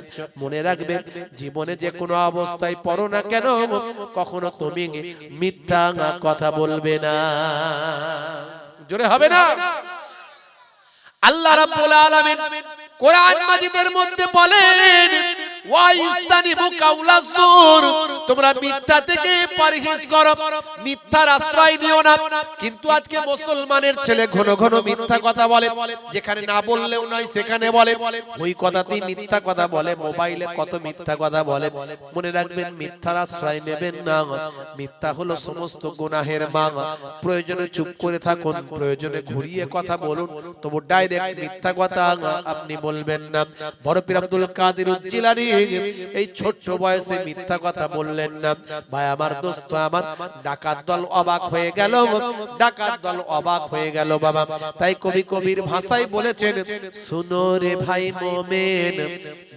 মনে রাখবে জীবনে যে কোনো অবস্থায় পড়ো না কেন, কখনো তুমি মিথ্যা কথা বলবে না। জোরে হবে না? আল্লাহ রাব্বুল আলামিন কোরআন মাজিদের মধ্যে বলেন, ওয়াইস্তানিবু কাউলাস যুর, তোমরা মিথ্যা থেকে পরহেজ করো, মিথ্যার আশ্রয় নিও না। কিন্তু আজকে মুসলমানের ছেলে ঘন ঘন মিথ্যা কথা বলে, যেখানে না বললেও নয় সেখানে বলে, ওই কথাতেই মিথ্যা কথা বলে, মোবাইলে কত মিথ্যা কথা বলে। মনে রাখবেন, মিথ্যার আশ্রয় নেবেন না, মিথ্যা হলো সমস্ত গুনাহের মা। প্রয়োজনে চুপ করে থাকুন, প্রয়োজনে ঘুরিয়ে কথা বলুন, তবু ডাইরেক্ট মিথ্যা কথা আপনি বলবেন না। বড় পীর আব্দুল কাদের জিলানী এই ছোট্ট বয়সে মিথ্যা কথা বললেন না। ভাই আমার, দোস্ত আমার, ডাকাত দল অবাক হয়ে গেল, ডাকাত দল অবাক হয়ে গেল বাবা। তাই কবি কবির ভাষায় বলেছেন, শুনো রে ভাই মোমেন,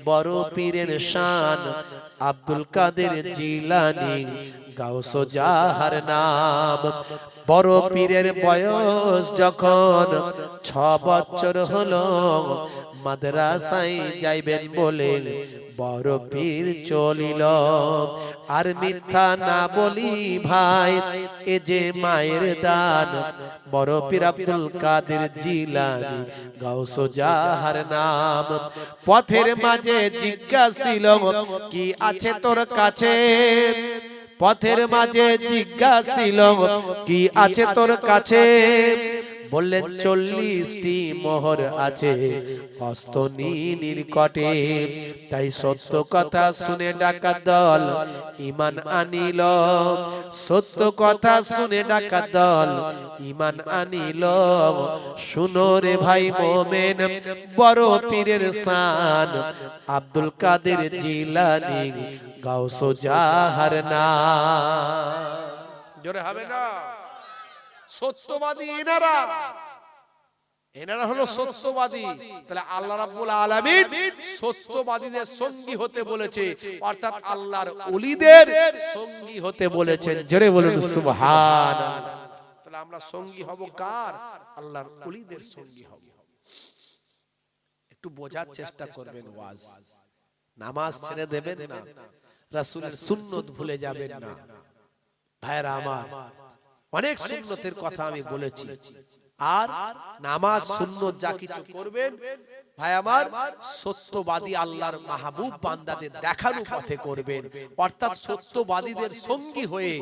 বড় পীরের শান, আব্দুল কাদের জিলানী গাউসো জাহার নাম। বড় পীরের বয়স যখন 6 বছর হলো, মাদ্রাসায় যাইবেন বলে বড় পীর চলিল, আর মিথ্যা না বলি ভাই, এ যে মায়ের দান। বড় পীর আব্দুল কাদের জিলানী গাউসো জাহার নাম। পথের মাঝে জিজ্ঞাসিল, কি আছে তোর কাছে? পথের মাঝে জিজ্ঞাসিল, কি আছে তোর কাছে? বললেন 40টি মোহর আছে হস্ত নিকটে। তাই সত্য কথা শুনে ডাকাত দল ঈমান আনিল, সত্য কথা শুনে ডাকাত দল ঈমান আনিল। শুনো রে ভাই মোমেন, বড় পীরের শান, আব্দুল কাদের জিলানী গাউসো জাহার নাম। জোরে হবে না? সত্যবাদী এনারা, এনারা হলো সত্যবাদী। তাহলে আল্লাহ রাব্বুল আলামিন সত্যবাদীদের সঙ্গী হতে বলেছে, অর্থাৎ আল্লাহর ওলিদের সঙ্গী হতে বলেছেন। জোরে বলুন সুবহানাল্লাহ। তাহলে আমরা সঙ্গী হব কার? আল্লাহর ওলিদের সঙ্গী হব। একটু বোঝার চেষ্টা করবেন, ওয়াজ নামাজ ছেড়ে দেবেন না, রাসূলের সুন্নাত ভুলে যাবেন না। ভাইরা আমার, অনেক সুন্নতের কথা আমি বলেছি, আর নামাজ সুন্নত যা কিছু করবেন ভাই আমার সত্যবাদী আল্লাহর মাহবুব বান্দাদের দেখানো পথে করবেন, অর্থাৎ সত্যবাদীদের সঙ্গী হয়ে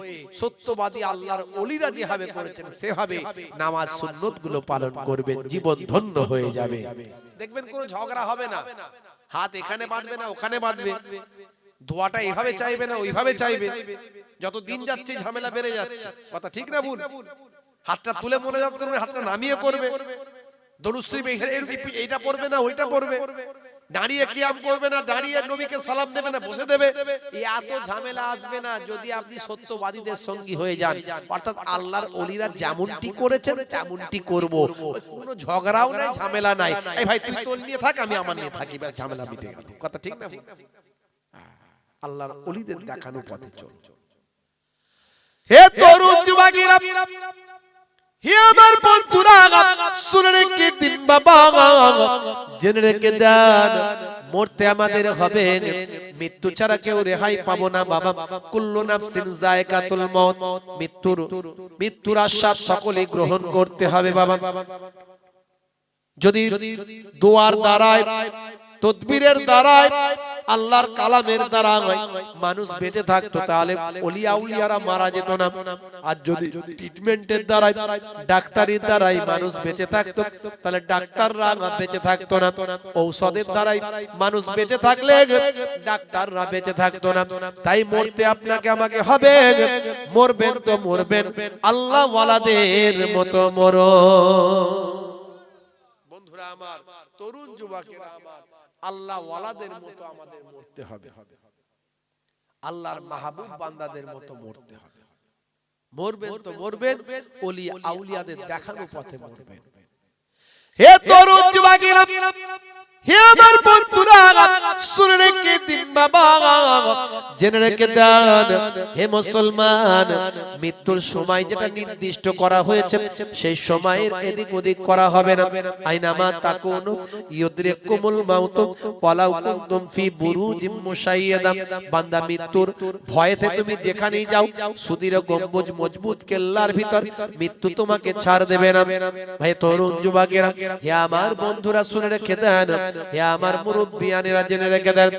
সত্যবাদী আল্লাহর ওলিরা যেভাবে করেছেন সেভাবে নামাজ সুন্নত গুলো পালন করবেন, জীবন ধন্য হয়ে যাবে। দেখবেন কোনো ঝগড়া হবে না, হাত এখানে বাঁধবে না ওখানে বাঁধবে, দোয়াটা এভাবে চাইবে না ওইভাবে চাইবে। যত দিন যাচ্ছে ঝামেলা বেড়ে যাচ্ছে, কথা ঠিক না ভুল? হাতটা তুলে মোনাজাত করবে, হাতটা নামিয়ে করবে, দরুদ শরীফ এইটা পড়বে না ওইটা পড়বে, দাঁড়িয়ে কিয়াম করবে না, দাঁড়িয়ে নবীকে সালাম দেবে না বসে দেবে। এত ঝামেলা আসবে না যদি আপনি সত্যবাদীদের সঙ্গী হয়ে যান, অর্থাৎ আল্লাহর ওলিরা যেমনটি করেছেন তেমনটি করব, কোনো ঝগড়াও নাই ঝামেলা নাই। এই ভাই তুই তোর নিয়ে থাক আমি আমার নিয়ে থাকি, ব্যাস ঝামেলা মিটে গেল, কথা ঠিক না? আল্লাহর ওলিদের দেখানো পথে চল। হে তরুণ যুবকেরা, হে আমার বন্ধুরা, শুনে রেখে দিন বাবা, জেনে রেখে দেন মরতে আমাদের হবে, মৃত্যু ছাড়া কেউ রেহাই পাবো না বাবা। কুল্লু নাফসিন যায়কাতুল মউত, মৃত্যুর আস্বাদ সকলে গ্রহণ করতে হবে বাবা। যদি দোয়ার দ্বারায়, তদবিরের দ্বারায়, আল্লাহর কালামের দ্বারা মানুষ বেঁচে থাকতো তাহলে ওলিয়া উলিয়ারা মারা যেত না। আর যদি ট্রিটমেন্টের দ্বারাই, ডাক্তারির দ্বারাই মানুষ বেঁচে থাকতো তাহলে ডাক্তাররা বেঁচে থাকতো না। ঔষধের দ্বারাই মানুষ বেঁচে থাকলে ডাক্তাররা বেঁচে থাকতো না। তাই মরতে আপনাকে আমাকে হবে, মরবেন তো মরবেন আল্লাহ ওয়ালাদের মতো মরো। বন্ধুরা আমার, তরুণ যুবকেরা আমার, আল্লাহ ওয়ালাদের মতো আমাদের মরতে হবে, আল্লাহর মাহবুব বান্দাদের মতো মরতে হবে। মরবেন তো মরবেন ওলি আউলিয়াদের দেখানো পথে মরবেন। হে তরুণ যুবকেরা, হে আমার বন্ধুরা, শুনে রেখে দিন বাবা, জেনে রেখে দেন হে মুসলমান, মৃত্যুর সময় যেটা নির্দিষ্ট করা হয়েছে সেই সময়ের এদিক ওদিক করা হবে না। আইনামা তাকুনু ইউদরিকুমুল মাউত ওয়ালাউ কুনতুম ফি বুরুজিম মুশাইয়াদা। বান্দা মৃত্যুর ভয়েতে তুমি যেখানেই যাও, সুদৃঢ় গম্বুজ মজবুত কেল্লার ভিতর, মৃত্যু তোমাকে ছাড় দেবে না। ভাই তরুণ যুবকেরা, হে আমার বন্ধুরা শুনে রেখে দেন, হে আমার মুরব্বিয়ানেরা জেনে রেখে দেন,